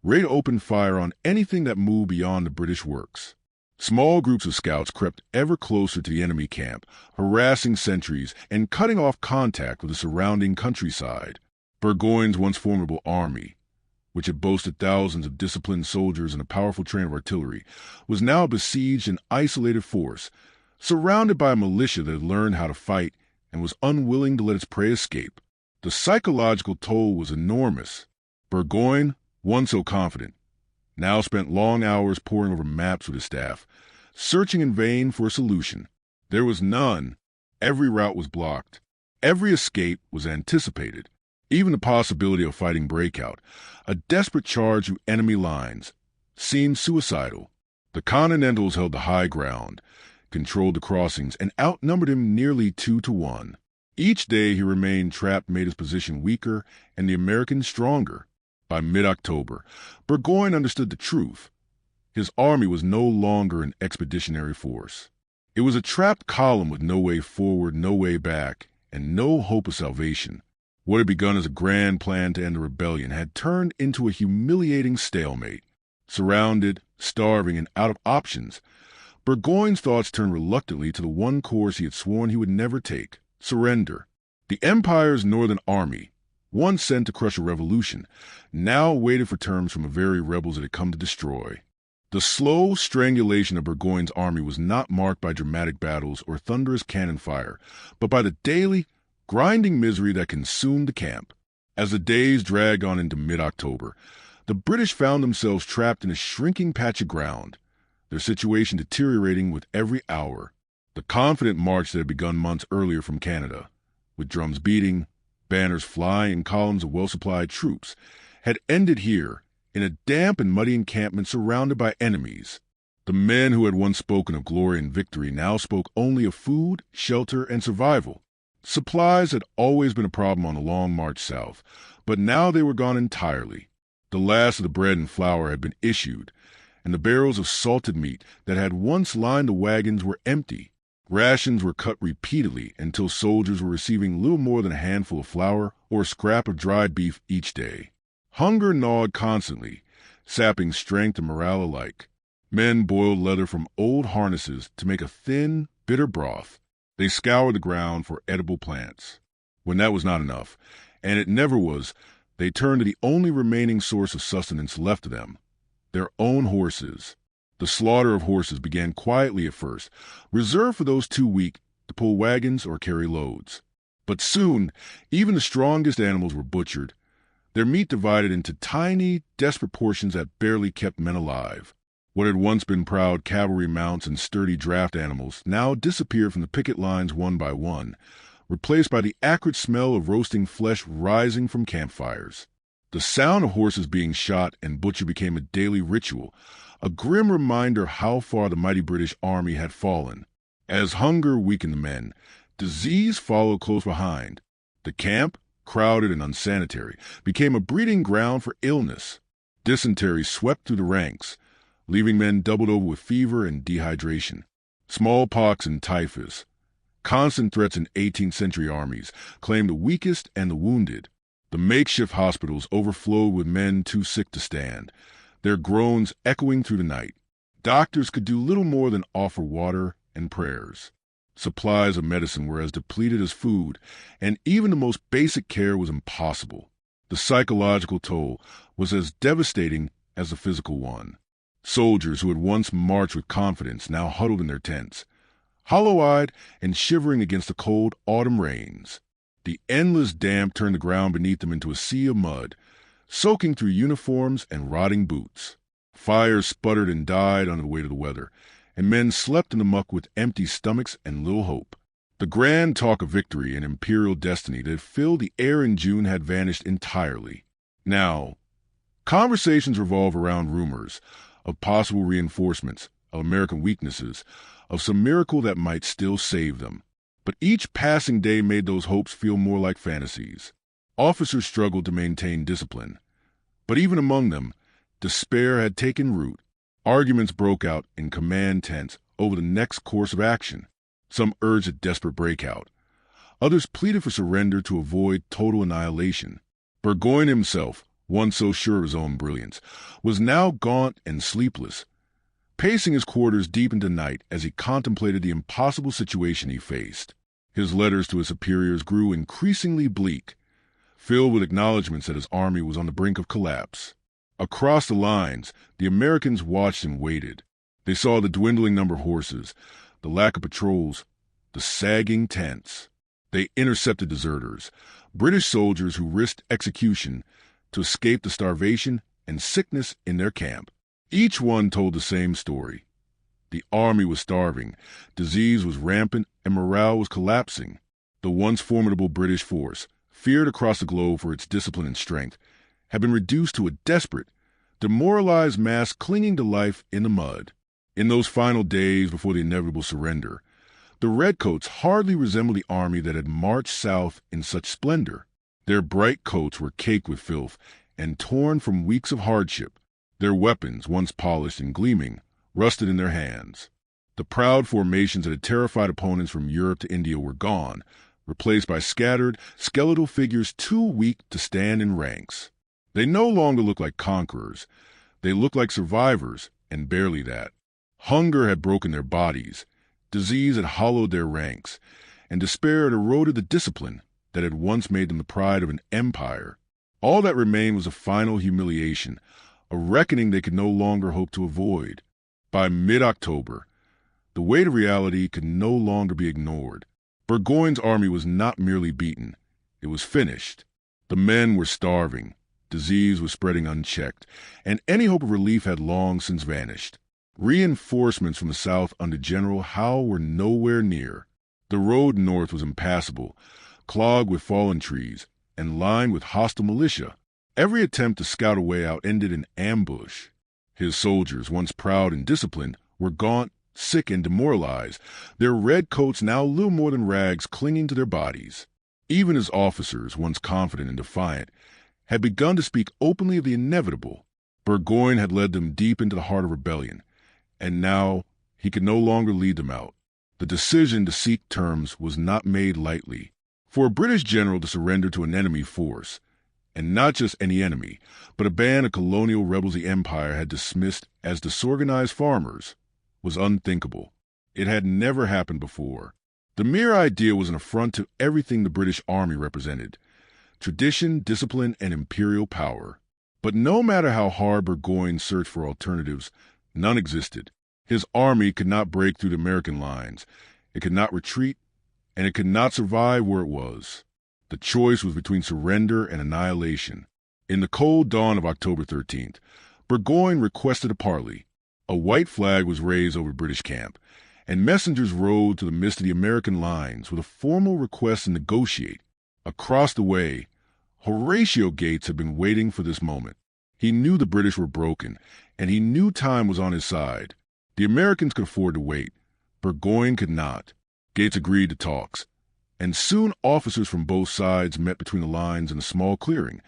ready to open fire on anything that moved beyond the British works. Small groups of scouts crept ever closer to the enemy camp, harassing sentries and cutting off contact with the surrounding countryside. Burgoyne's once formidable army, which had boasted thousands of disciplined soldiers and a powerful train of artillery, was now a besieged and isolated force, surrounded by a militia that had learned how to fight and was unwilling to let its prey escape. The psychological toll was enormous. Burgoyne, once so confident, now spent long hours poring over maps with his staff, searching in vain for a solution. There was none. Every route was blocked. Every escape was anticipated. Even the possibility of fighting breakout, a desperate charge through enemy lines, seemed suicidal. The Continentals held the high ground, controlled the crossings, and outnumbered him nearly 2-1. Each day he remained trapped made his position weaker and the Americans stronger. By mid-October, Burgoyne understood the truth. His army was no longer an expeditionary force. It was a trapped column with no way forward, no way back, and no hope of salvation. What had begun as a grand plan to end the rebellion had turned into a humiliating stalemate. Surrounded, starving, and out of options, Burgoyne's thoughts turned reluctantly to the one course he had sworn he would never take: surrender. The Empire's Northern Army, once sent to crush a revolution, now waited for terms from the very rebels it had come to destroy. The slow strangulation of Burgoyne's army was not marked by dramatic battles or thunderous cannon fire, but by the daily, grinding misery that consumed the camp. As the days dragged on into mid-October, the British found themselves trapped in a shrinking patch of ground, their situation deteriorating with every hour. The confident march that had begun months earlier from Canada, with drums beating, banners flying, and columns of well-supplied troops, had ended here, in a damp and muddy encampment surrounded by enemies. The men who had once spoken of glory and victory now spoke only of food, shelter, and survival. Supplies had always been a problem on the long march south, but now they were gone entirely. The last of the bread and flour had been issued, and the barrels of salted meat that had once lined the wagons were empty. Rations were cut repeatedly until soldiers were receiving little more than a handful of flour or a scrap of dried beef each day. Hunger gnawed constantly, sapping strength and morale alike. Men boiled leather from old harnesses to make a thin, bitter broth. They scoured the ground for edible plants. When that was not enough, and it never was, they turned to the only remaining source of sustenance left to them: their own horses. The slaughter of horses began quietly at first, reserved for those too weak to pull wagons or carry loads. But soon, even the strongest animals were butchered, their meat divided into tiny, desperate portions that barely kept men alive. What had once been proud cavalry mounts and sturdy draft animals now disappeared from the picket lines one by one, replaced by the acrid smell of roasting flesh rising from campfires. The sound of horses being shot and butchered became a daily ritual, a grim reminder how far the mighty British Army had fallen. As hunger weakened the men, disease followed close behind. The camp, crowded and unsanitary, became a breeding ground for illness. Dysentery swept through the ranks, leaving men doubled over with fever and dehydration. Smallpox and typhus, constant threats in 18th century armies, claimed the weakest and the wounded. The makeshift hospitals overflowed with men too sick to stand, their groans echoing through the night. Doctors could do little more than offer water and prayers. Supplies of medicine were as depleted as food, and even the most basic care was impossible. The psychological toll was as devastating as the physical one. Soldiers who had once marched with confidence now huddled in their tents, hollow-eyed and shivering against the cold autumn rains. The endless damp turned the ground beneath them into a sea of mud, soaking through uniforms and rotting boots. Fires sputtered and died under the weight of the weather, and men slept in the muck with empty stomachs and little hope. The grand talk of victory and imperial destiny that filled the air in June had vanished entirely. Now, conversations revolved around rumors of possible reinforcements, of American weaknesses, of some miracle that might still save them. But each passing day made those hopes feel more like fantasies. Officers struggled to maintain discipline, but even among them, despair had taken root. Arguments broke out in command tents over the next course of action. Some urged a desperate breakout. Others pleaded for surrender to avoid total annihilation. Burgoyne himself, once so sure of his own brilliance, was now gaunt and sleepless, pacing his quarters deep into night as he contemplated the impossible situation he faced. His letters to his superiors grew increasingly bleak, filled with acknowledgments that his army was on the brink of collapse. Across the lines, the Americans watched and waited. They saw the dwindling number of horses, the lack of patrols, the sagging tents. They intercepted deserters, British soldiers who risked execution to escape the starvation and sickness in their camp. Each one told the same story. The army was starving, disease was rampant, and morale was collapsing. The once formidable British force, feared across the globe for its discipline and strength, had been reduced to a desperate, demoralized mass clinging to life in the mud. In those final days before the inevitable surrender, the Redcoats hardly resembled the army that had marched south in such splendor. Their bright coats were caked with filth and torn from weeks of hardship. Their weapons, once polished and gleaming, rusted in their hands. The proud formations that had terrified opponents from Europe to India were gone, replaced by scattered, skeletal figures too weak to stand in ranks. They no longer looked like conquerors. They looked like survivors, and barely that. Hunger had broken their bodies, disease had hollowed their ranks, and despair had eroded the discipline that had once made them the pride of an empire. All that remained was a final humiliation, a reckoning they could no longer hope to avoid. By mid-October, the weight of reality could no longer be ignored. Burgoyne's army was not merely beaten, it was finished. The men were starving, disease was spreading unchecked, and any hope of relief had long since vanished. Reinforcements from the south under General Howe were nowhere near. The road north was impassable, clogged with fallen trees, and lined with hostile militia. Every attempt to scout a way out ended in ambush. His soldiers, once proud and disciplined, were gaunt, sick, and demoralized, their red coats now little more than rags clinging to their bodies. Even his officers, once confident and defiant, had begun to speak openly of the inevitable. Burgoyne had led them deep into the heart of rebellion, and now he could no longer lead them out. The decision to seek terms was not made lightly. For a British general to surrender to an enemy force, and not just any enemy, but a band of colonial rebels the empire had dismissed as disorganized farmers, was unthinkable. It had never happened before. The mere idea was an affront to everything the British Army represented: tradition, discipline, and imperial power. But no matter how hard Burgoyne searched for alternatives, none existed. His army could not break through the American lines. It could not retreat, and it could not survive where it was. The choice was between surrender and annihilation. In the cold dawn of October 13th, Burgoyne requested a parley. A white flag was raised over British camp, and messengers rode to the midst of the American lines with a formal request to negotiate. Across the way, Horatio Gates had been waiting for this moment. He knew the British were broken, and he knew time was on his side. The Americans could afford to wait. Burgoyne could not. Gates agreed to talks, and soon officers from both sides met between the lines in a small clearing,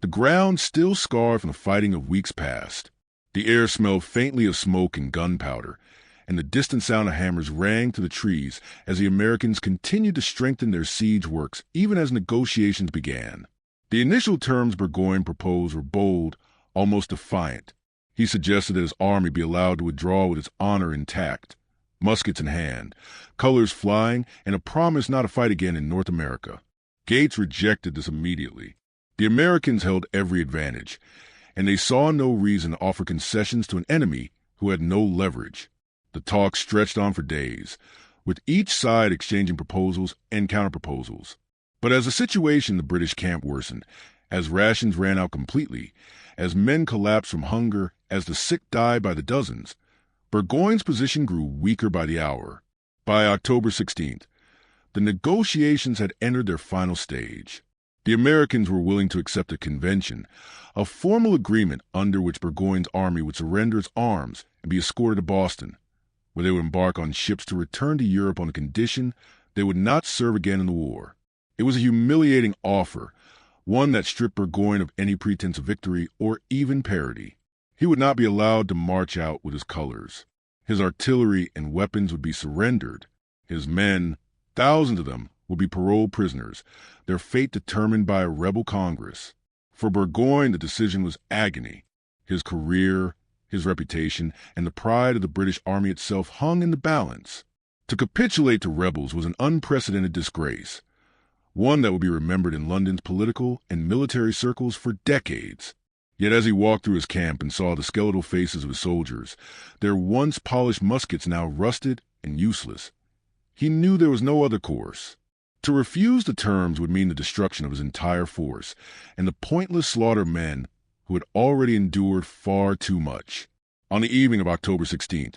the ground still scarred from the fighting of weeks past. The air smelled faintly of smoke and gunpowder, and the distant sound of hammers rang through the trees as the Americans continued to strengthen their siege works even as negotiations began. The initial terms Burgoyne proposed were bold, almost defiant. He suggested that his army be allowed to withdraw with its honor intact, muskets in hand, colors flying, and a promise not to fight again in North America. Gates rejected this immediately. The Americans held every advantage, and they saw no reason to offer concessions to an enemy who had no leverage. The talks stretched on for days, with each side exchanging proposals and counterproposals. But as the situation in the British camp worsened, as rations ran out completely, as men collapsed from hunger, as the sick died by the dozens, Burgoyne's position grew weaker by the hour. By October 16th, the negotiations had entered their final stage. The Americans were willing to accept a convention, a formal agreement under which Burgoyne's army would surrender its arms and be escorted to Boston, where they would embark on ships to return to Europe on the condition they would not serve again in the war. It was a humiliating offer, one that stripped Burgoyne of any pretense of victory or even parity. He would not be allowed to march out with his colors. His artillery and weapons would be surrendered. His men, thousands of them, would be paroled prisoners, their fate determined by a rebel Congress. For Burgoyne, the decision was agony. His career, his reputation, and the pride of the British Army itself hung in the balance. To capitulate to rebels was an unprecedented disgrace, one that would be remembered in London's political and military circles for decades. Yet as he walked through his camp and saw the skeletal faces of his soldiers, their once polished muskets now rusted and useless, he knew there was no other course. To refuse the terms would mean the destruction of his entire force and the pointless slaughter of men who had already endured far too much. On the evening of October 16th,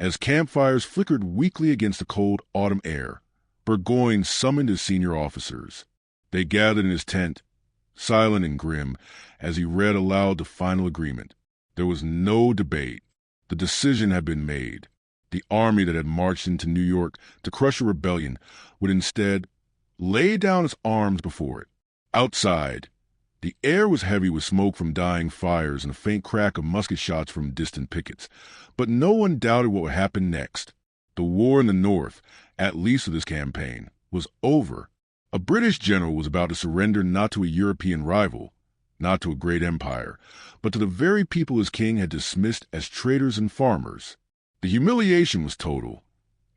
as campfires flickered weakly against the cold autumn air, Burgoyne summoned his senior officers. They gathered in his tent, silent and grim, as he read aloud the final agreement. There was no debate. The decision had been made. The army that had marched into New York to crush a rebellion would instead lay down its arms before it. Outside, the air was heavy with smoke from dying fires and a faint crack of musket shots from distant pickets. But no one doubted what would happen next. The war in the North, at least for this campaign, was over. A British general was about to surrender not to a European rival, not to a great empire, but to the very people his king had dismissed as traitors and farmers. The humiliation was total,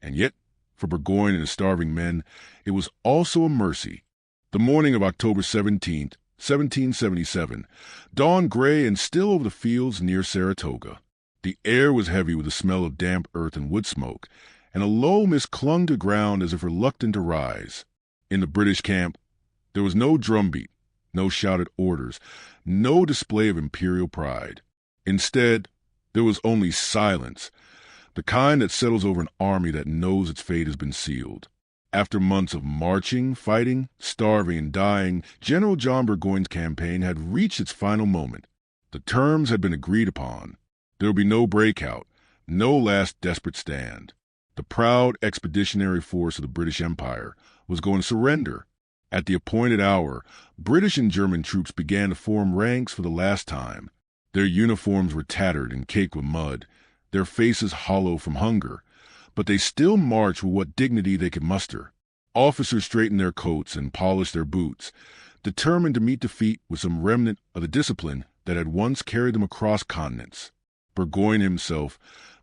and yet, for Burgoyne and his starving men, it was also a mercy. The morning of October 17th, 1777, dawned gray and still over the fields near Saratoga. The air was heavy with the smell of damp earth and wood smoke, and a low mist clung to the ground as if reluctant to rise. In the British camp, there was no drumbeat, no shouted orders, no display of imperial pride. Instead, there was only silence, the kind that settles over an army that knows its fate has been sealed. After months of marching, fighting, starving, and dying, General John Burgoyne's campaign had reached its final moment. The terms had been agreed upon. There would be no breakout, no last desperate stand. The proud expeditionary force of the British Empire was going to surrender. At the appointed hour, British and German troops began to form ranks for the last time. Their uniforms were tattered and caked with mud, their faces hollow from hunger, but they still marched with what dignity they could muster. Officers straightened their coats and polished their boots, determined to meet defeat with some remnant of the discipline that had once carried them across continents. Burgoyne himself,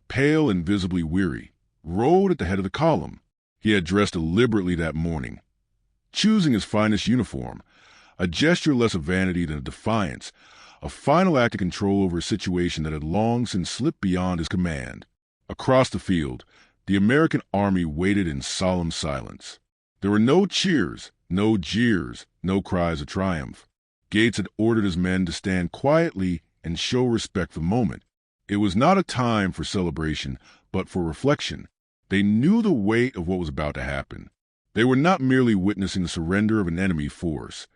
pale and visibly weary, rode at the head of the column. He had dressed deliberately that morning, choosing his finest uniform, a gesture less of vanity than of defiance, a final act of control over a situation that had long since slipped beyond his command. Across the field, the American army waited in solemn silence. There were no cheers, no jeers, no cries of triumph. Gates had ordered his men to stand quietly and show respect for the moment. It was not a time for celebration, but for reflection. They knew the weight of what was about to happen. They were not merely witnessing the surrender of an enemy force.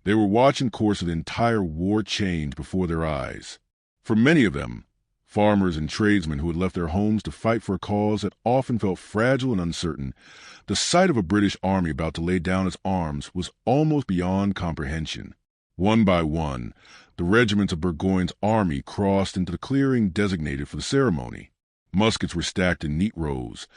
They were watching the course of the entire war change before their eyes. For many of them, farmers and tradesmen who had left their homes to fight for a cause that often felt fragile and uncertain, the sight of a British army about to lay down its arms was almost beyond comprehension. One by one, the regiments of Burgoyne's army crossed into the clearing designated for the ceremony. Muskets were stacked in neat rows,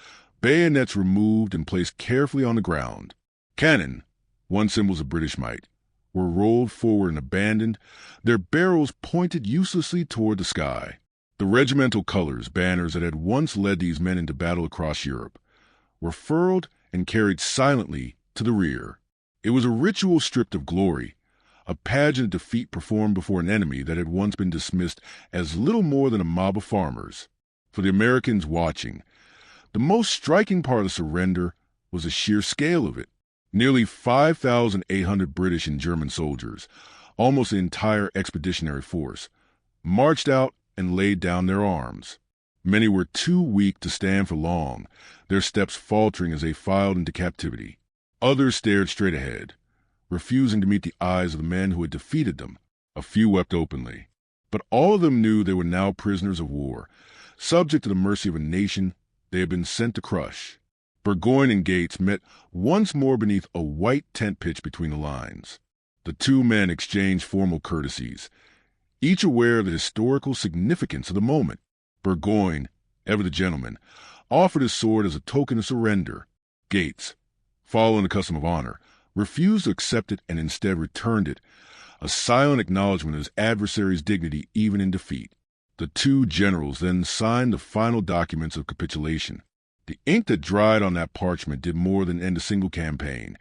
bayonets removed and placed carefully on the ground. Cannon, once symbols of British might, were rolled forward and abandoned, their barrels pointed uselessly toward the sky. The regimental colors, banners that had once led these men into battle across Europe, were furled and carried silently to the rear. It was a ritual stripped of glory, a pageant of defeat performed before an enemy that had once been dismissed as little more than a mob of farmers. For the Americans watching, the most striking part of the surrender was the sheer scale of it. Nearly 5,800 British and German soldiers, almost the entire expeditionary force, marched out and laid down their arms. Many were too weak to stand for long, their steps faltering as they filed into captivity. Others stared straight ahead, refusing to meet the eyes of the men who had defeated them. A few wept openly. But all of them knew they were now prisoners of war, subject to the mercy of a nation they had been sent to crush. Burgoyne and Gates met once more beneath a white tent pitch between the lines. The two men exchanged formal courtesies, each aware of the historical significance of the moment. Burgoyne, ever the gentleman, offered his sword as a token of surrender. Gates, following the custom of honor, refused to accept it and instead returned it, a silent acknowledgment of his adversary's dignity even in defeat. The two generals then signed the final documents of capitulation. The ink that dried on that parchment did more than end a single campaign.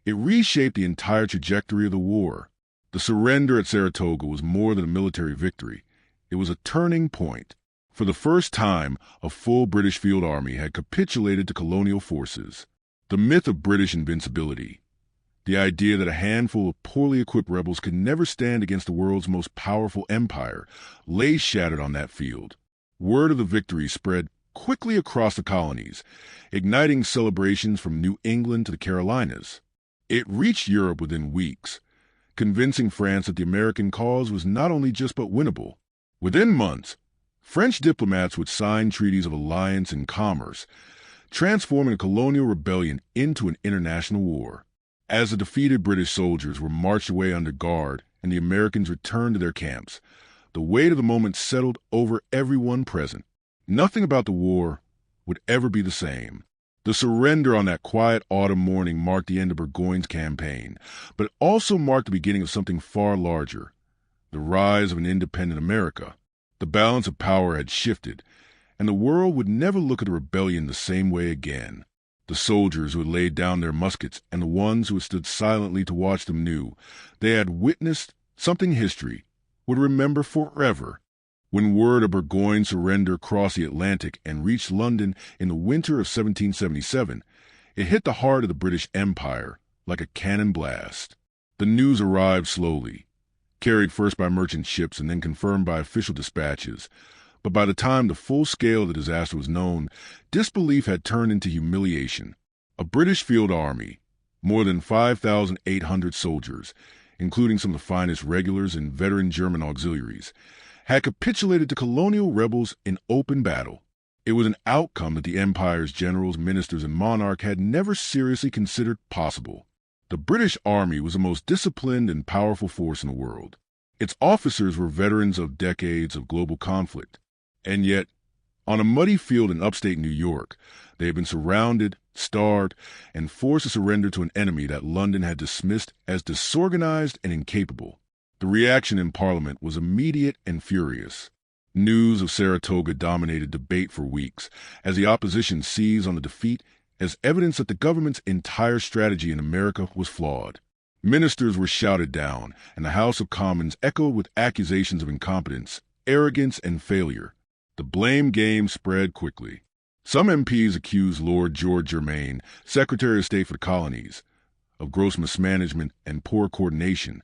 It reshaped the entire trajectory of the war. The surrender at Saratoga was more than a military victory. It was a turning point. For the first time, a full British field army had capitulated to colonial forces. The myth of British invincibility, the idea that a handful of poorly equipped rebels could never stand against the world's most powerful empire, lay shattered on that field. Word of the victory spread quickly across the colonies, igniting celebrations from New England to the Carolinas. It reached Europe within weeks, convincing France that the American cause was not only just but winnable. Within months, French diplomats would sign treaties of alliance and commerce, transforming a colonial rebellion into an international war. As the defeated British soldiers were marched away under guard and the Americans returned to their camps, the weight of the moment settled over everyone present. Nothing about the war would ever be the same. The surrender on that quiet autumn morning marked the end of Burgoyne's campaign, but it also marked the beginning of something far larger, the rise of an independent America. The balance of power had shifted, and the world would never look at the rebellion the same way again. The soldiers who had laid down their muskets and the ones who had stood silently to watch them knew they had witnessed something history would remember forever. When word of Burgoyne's surrender crossed the Atlantic and reached London in the winter of 1777, it hit the heart of the British Empire like a cannon blast. The news arrived slowly, carried first by merchant ships and then confirmed by official dispatches. But by the time the full scale of the disaster was known, disbelief had turned into humiliation. A British field army, more than 5,800 soldiers, including some of the finest regulars and veteran German auxiliaries, had capitulated to colonial rebels in open battle. It was an outcome that the empire's generals, ministers, and monarch had never seriously considered possible. The British Army was the most disciplined and powerful force in the world. Its officers were veterans of decades of global conflict. And yet, on a muddy field in upstate New York, they had been surrounded, starved, and forced to surrender to an enemy that London had dismissed as disorganized and incapable. The reaction in Parliament was immediate and furious. News of Saratoga dominated debate for weeks, as the opposition seized on the defeat as evidence that the government's entire strategy in America was flawed. Ministers were shouted down, and the House of Commons echoed with accusations of incompetence, arrogance, and failure. The blame game spread quickly. Some MPs accused Lord George Germain, Secretary of State for the Colonies, of gross mismanagement and poor coordination,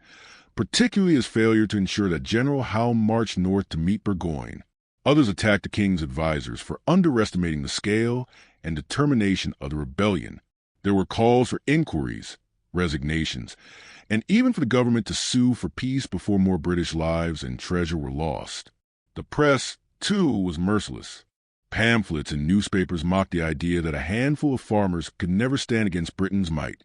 particularly his failure to ensure that General Howe marched north to meet Burgoyne. Others attacked the king's advisors for underestimating the scale and determination of the rebellion. There were calls for inquiries, resignations, and even for the government to sue for peace before more British lives and treasure were lost. The press, too, was merciless. Pamphlets and newspapers mocked the idea that a handful of farmers could never stand against Britain's might,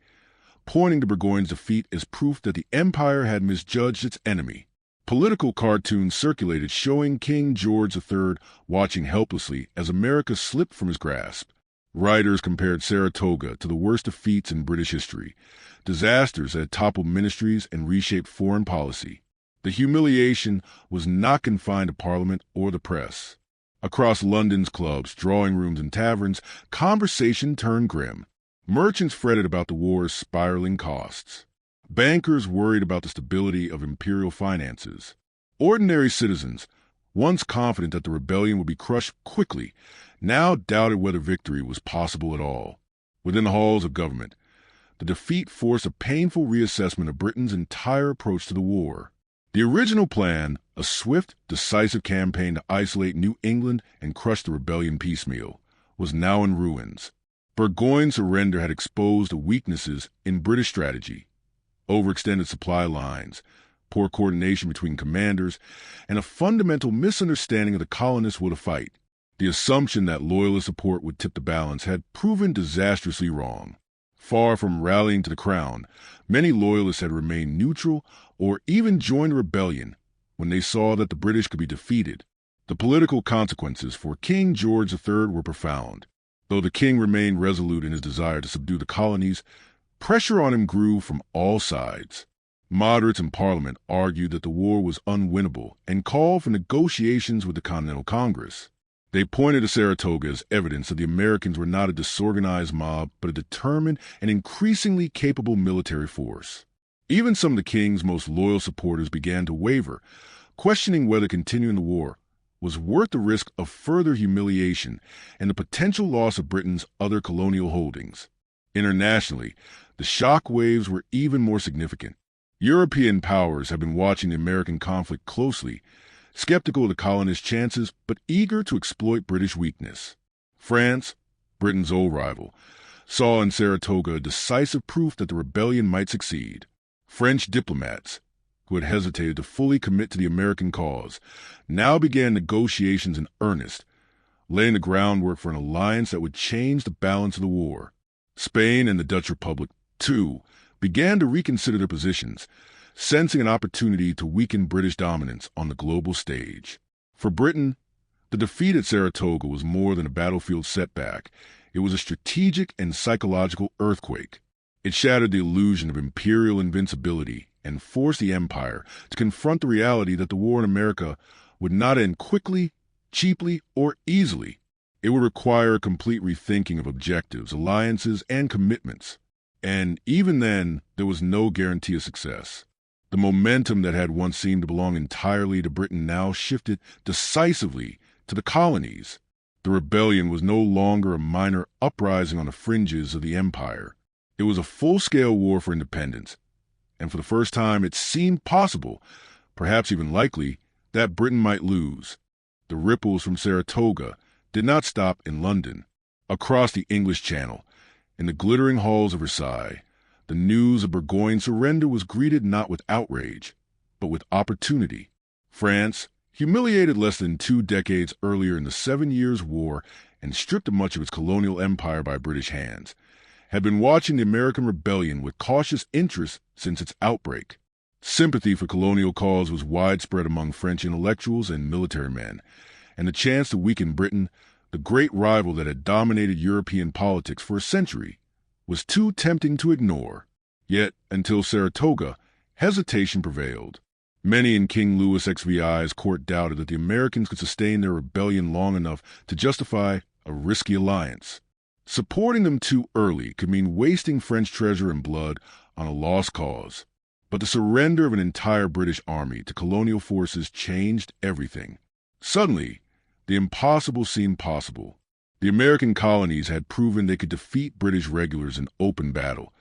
pointing to Burgoyne's defeat as proof that the empire had misjudged its enemy. Political cartoons circulated showing King George III watching helplessly as America slipped from his grasp. Writers compared Saratoga to the worst defeats in British history, disasters that had toppled ministries and reshaped foreign policy. The humiliation was not confined to Parliament or the press. Across London's clubs, drawing rooms, and taverns, conversation turned grim. Merchants fretted about the war's spiraling costs. Bankers worried about the stability of imperial finances. Ordinary citizens, once confident that the rebellion would be crushed quickly, now doubted whether victory was possible at all. Within the halls of government, the defeat forced a painful reassessment of Britain's entire approach to the war. The original plan, a swift, decisive campaign to isolate New England and crush the rebellion piecemeal, was now in ruins. Burgoyne's surrender had exposed the weaknesses in British strategy: overextended supply lines, poor coordination between commanders, and a fundamental misunderstanding of the colonists' will to fight. The assumption that loyalist support would tip the balance had proven disastrously wrong. Far from rallying to the crown, many loyalists had remained neutral or even joined rebellion when they saw that the British could be defeated. The political consequences for King George III were profound. Though the king remained resolute in his desire to subdue the colonies, pressure on him grew from all sides. Moderates in Parliament argued that the war was unwinnable and called for negotiations with the Continental Congress. They pointed to Saratoga as evidence that the Americans were not a disorganized mob, but a determined and increasingly capable military force. Even some of the king's most loyal supporters began to waver, questioning whether continuing the war was worth the risk of further humiliation and the potential loss of Britain's other colonial holdings. Internationally, the shock waves were even more significant. European powers had been watching the American conflict closely, skeptical of the colonists' chances, but eager to exploit British weakness. France, Britain's old rival, saw in Saratoga decisive proof that the rebellion might succeed. French diplomats, who had hesitated to fully commit to the American cause, now began negotiations in earnest, laying the groundwork for an alliance that would change the balance of the war. Spain and the Dutch Republic, too, began to reconsider their positions, sensing an opportunity to weaken British dominance on the global stage. For Britain, the defeat at Saratoga was more than a battlefield setback. It was a strategic and psychological earthquake. It shattered the illusion of imperial invincibility and forced the empire to confront the reality that the war in America would not end quickly, cheaply, or easily. It would require a complete rethinking of objectives, alliances, and commitments. And even then, there was no guarantee of success. The momentum that had once seemed to belong entirely to Britain now shifted decisively to the colonies. The rebellion was no longer a minor uprising on the fringes of the empire. It was a full-scale war for independence, and for the first time it seemed possible, perhaps even likely, that Britain might lose. The ripples from Saratoga did not stop in London. Across the English Channel, in the glittering halls of Versailles, the news of Burgoyne's surrender was greeted not with outrage, but with opportunity. France, humiliated less than 2 decades earlier in the 7 Years' War and stripped of much of its colonial empire by British hands, had been watching the American rebellion with cautious interest since its outbreak. Sympathy for colonial cause was widespread among French intellectuals and military men, and the chance to weaken Britain, the great rival that had dominated European politics for a century, was too tempting to ignore. Yet, until Saratoga, hesitation prevailed. Many in King Louis XVI's court doubted that the Americans could sustain their rebellion long enough to justify a risky alliance. Supporting them too early could mean wasting French treasure and blood on a lost cause. But the surrender of an entire British army to colonial forces changed everything. Suddenly, the impossible seemed possible. The American colonies had proven they could defeat British regulars in open battle,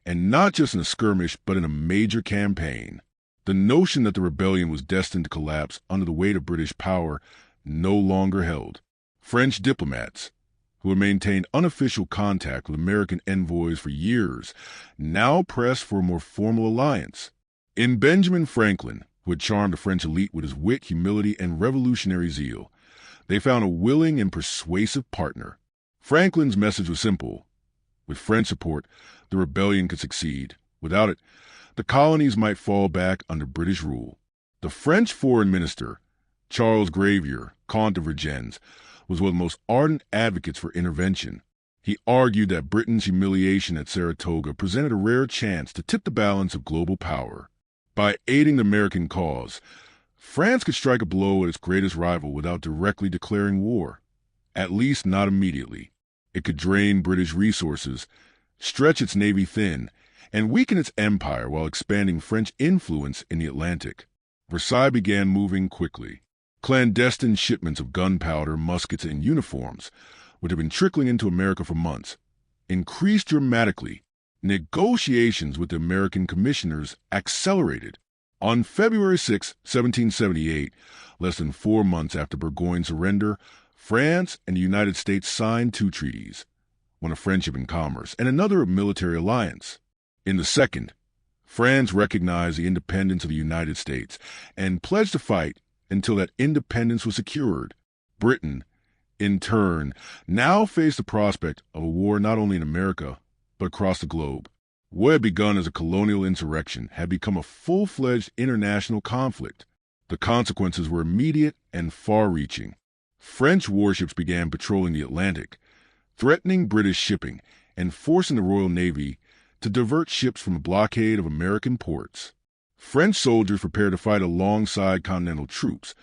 and not just in a skirmish, but in a major campaign. The notion that the rebellion was destined to collapse under the weight of British power no longer held. French diplomats, who had maintained unofficial contact with American envoys for years, now pressed for a more formal alliance. In Benjamin Franklin, who had charmed the French elite with his wit, humility, and revolutionary zeal, they found a willing and persuasive partner. Franklin's message was simple. With French support, the rebellion could succeed. Without it, the colonies might fall back under British rule. The French foreign minister, Charles Gravier, Comte de Vergennes, was one of the most ardent advocates for intervention. He argued that Britain's humiliation at Saratoga presented a rare chance to tip the balance of global power. By aiding the American cause, France could strike a blow at its greatest rival without directly declaring war. At least not immediately. It could drain British resources, stretch its navy thin, and weaken its empire while expanding French influence in the Atlantic. Versailles began moving quickly. Clandestine shipments of gunpowder, muskets, and uniforms, which had been trickling into America for months, increased dramatically. Negotiations with the American commissioners accelerated. On February 6, 1778, less than 4 months after Burgoyne's surrender, France and the United States signed 2 treaties, one of friendship and commerce, and another of military alliance. In the second, France recognized the independence of the United States and pledged to fight until that independence was secured. Britain, in turn, now faced the prospect of a war not only in America, but across the globe. What had begun as a colonial insurrection had become a full-fledged international conflict. The consequences were immediate and far-reaching. French warships began patrolling the Atlantic, threatening British shipping and forcing the Royal Navy to divert ships from a blockade of American ports. French soldiers prepared to fight alongside Continental troops,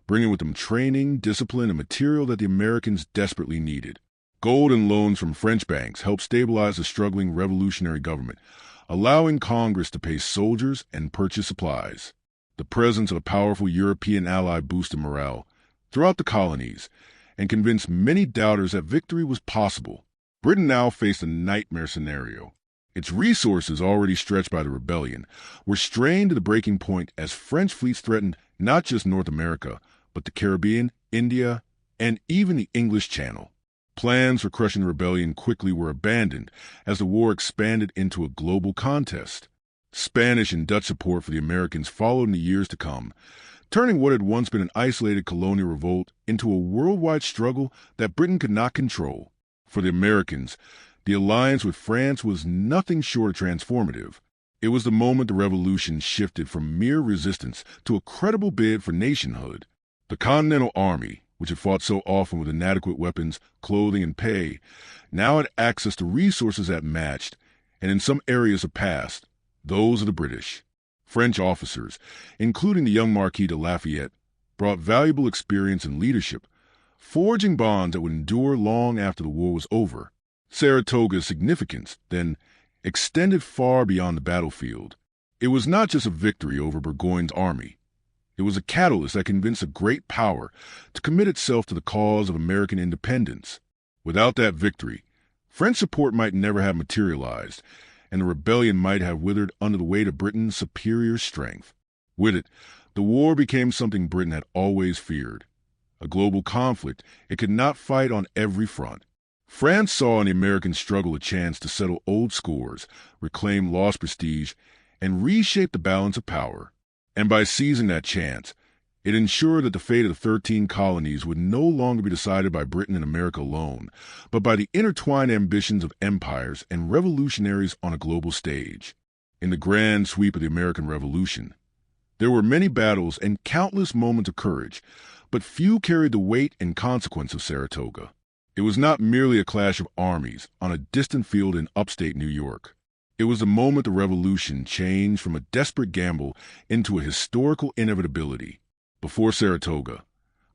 bringing with them training, discipline, and material that the Americans desperately needed. Gold and loans from French banks helped stabilize the struggling revolutionary government, allowing Congress to pay soldiers and purchase supplies. The presence of a powerful European ally boosted morale throughout the colonies and convinced many doubters that victory was possible. Britain now faced a nightmare scenario. Its resources, already stretched by the rebellion, were strained to the breaking point as French fleets threatened not just North America, but the Caribbean, India, and even the English Channel. Plans for crushing the rebellion quickly were abandoned as the war expanded into a global contest. Spanish and Dutch support for the Americans followed in the years to come, turning what had once been an isolated colonial revolt into a worldwide struggle that Britain could not control. For the Americans, the alliance with France was nothing short of transformative. It was the moment the revolution shifted from mere resistance to a credible bid for nationhood. The Continental Army, which had fought so often with inadequate weapons, clothing, and pay, now had access to resources that matched, and in some areas surpassed, those of the British. French officers, including the young Marquis de Lafayette, brought valuable experience and leadership, forging bonds that would endure long after the war was over. Saratoga's significance, then, extended far beyond the battlefield. It was not just a victory over Burgoyne's army. It was a catalyst that convinced a great power to commit itself to the cause of American independence. Without that victory, French support might never have materialized, and the rebellion might have withered under the weight of Britain's superior strength. With it, the war became something Britain had always feared. A global conflict it could not fight on every front. France saw in the American struggle a chance to settle old scores, reclaim lost prestige, and reshape the balance of power. And by seizing that chance, it ensured that the fate of the 13 colonies would no longer be decided by Britain and America alone, but by the intertwined ambitions of empires and revolutionaries on a global stage. In the grand sweep of the American Revolution, there were many battles and countless moments of courage, but few carried the weight and consequence of Saratoga. It was not merely a clash of armies on a distant field in upstate New York. It was the moment the revolution changed from a desperate gamble into a historical inevitability. Before Saratoga,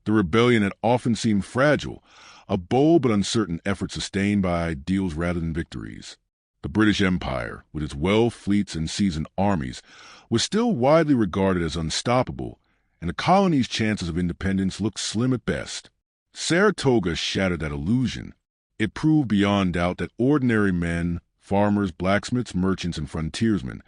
the rebellion had often seemed fragile, a bold but uncertain effort sustained by ideals rather than victories. The British Empire, with its wealth, fleets, and seasoned armies, was still widely regarded as unstoppable, and the colonies' chances of independence looked slim at best. Saratoga shattered that illusion. It proved beyond doubt that ordinary men, farmers, blacksmiths, merchants, and frontiersmen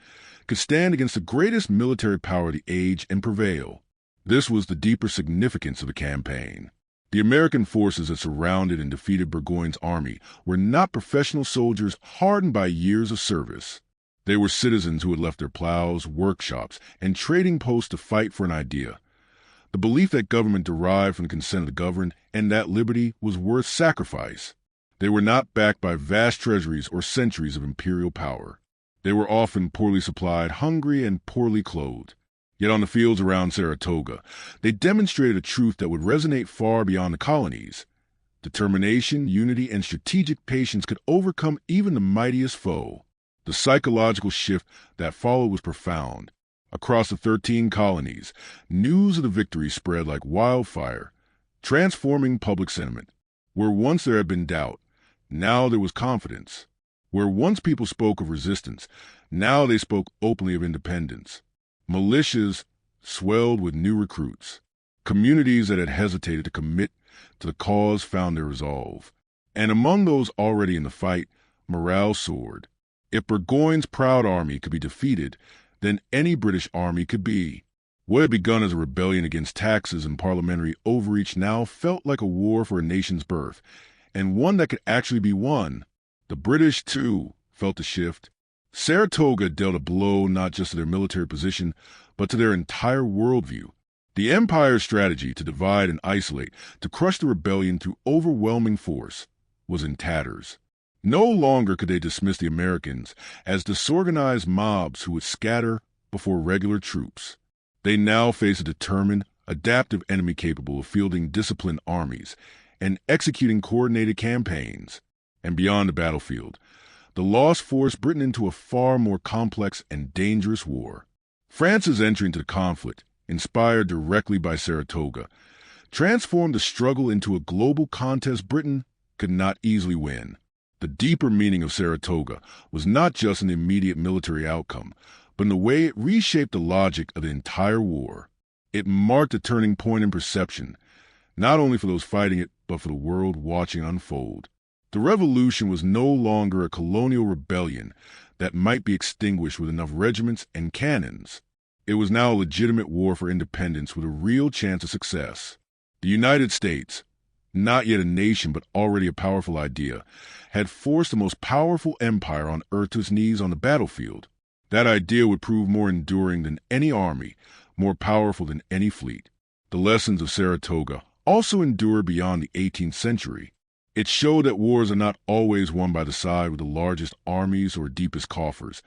could stand against the greatest military power of the age and prevail. This was the deeper significance of the campaign. The American forces that surrounded and defeated Burgoyne's army were not professional soldiers hardened by years of service. They were citizens who had left their plows, workshops, and trading posts to fight for an idea. The belief that government derived from the consent of the governed and that liberty was worth sacrifice. They were not backed by vast treasuries or centuries of imperial power. They were often poorly supplied, hungry, and poorly clothed. Yet on the fields around Saratoga, they demonstrated a truth that would resonate far beyond the colonies. Determination, unity, and strategic patience could overcome even the mightiest foe. The psychological shift that followed was profound. Across the 13 colonies, news of the victory spread like wildfire, transforming public sentiment. Where once there had been doubt, now there was confidence. Where once people spoke of resistance, now they spoke openly of independence. Militias swelled with new recruits. Communities that had hesitated to commit to the cause found their resolve. And among those already in the fight, morale soared. If Burgoyne's proud army could be defeated, then any British army could be. What had begun as a rebellion against taxes and parliamentary overreach now felt like a war for a nation's birth, and one that could actually be won. The British, too, felt the shift. Saratoga dealt a blow not just to their military position, but to their entire worldview. The Empire's strategy to divide and isolate, to crush the rebellion through overwhelming force, was in tatters. No longer could they dismiss the Americans as disorganized mobs who would scatter before regular troops. They now faced a determined, adaptive enemy capable of fielding disciplined armies and executing coordinated campaigns. And beyond the battlefield, the loss forced Britain into a far more complex and dangerous war. France's entry into the conflict, inspired directly by Saratoga, transformed the struggle into a global contest Britain could not easily win. The deeper meaning of Saratoga was not just an immediate military outcome, but in the way it reshaped the logic of the entire war. It marked a turning point in perception, not only for those fighting it, but for the world watching unfold. The revolution was no longer a colonial rebellion that might be extinguished with enough regiments and cannons. It was now a legitimate war for independence with a real chance of success. The United States, not yet a nation but already a powerful idea, had forced the most powerful empire on earth to its knees on the battlefield. That idea would prove more enduring than any army, more powerful than any fleet. The lessons of Saratoga also endured beyond the 18th century. It showed that wars are not always won by the side with the largest armies or deepest coffers,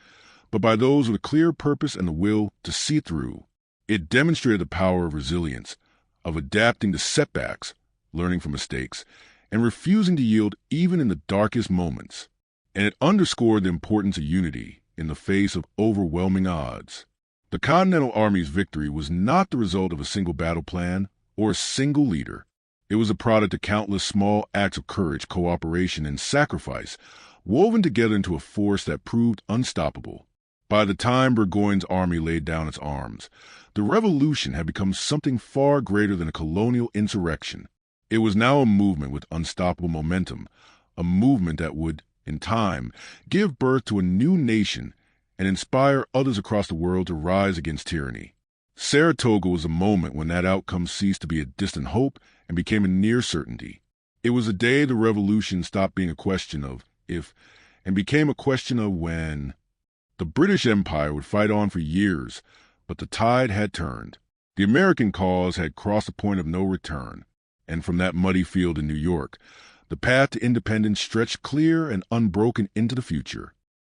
but by those with a clear purpose and the will to see through. It demonstrated the power of resilience, of adapting to setbacks, learning from mistakes, and refusing to yield even in the darkest moments. And it underscored the importance of unity in the face of overwhelming odds. The Continental Army's victory was not the result of a single battle plan or a single leader. It was a product of countless small acts of courage, cooperation, and sacrifice, woven together into a force that proved unstoppable. By the time Burgoyne's army laid down its arms, the revolution had become something far greater than a colonial insurrection. It was now a movement with unstoppable momentum, a movement that would, in time, give birth to a new nation and inspire others across the world to rise against tyranny. Saratoga was a moment when that outcome ceased to be a distant hope and became a near certainty. It was a day the revolution stopped being a question of if and became a question of when. The British Empire would fight on for years, but the tide had turned. The American cause had crossed a point of no return, and from that muddy field in New York, the path to independence stretched clear and unbroken into the future.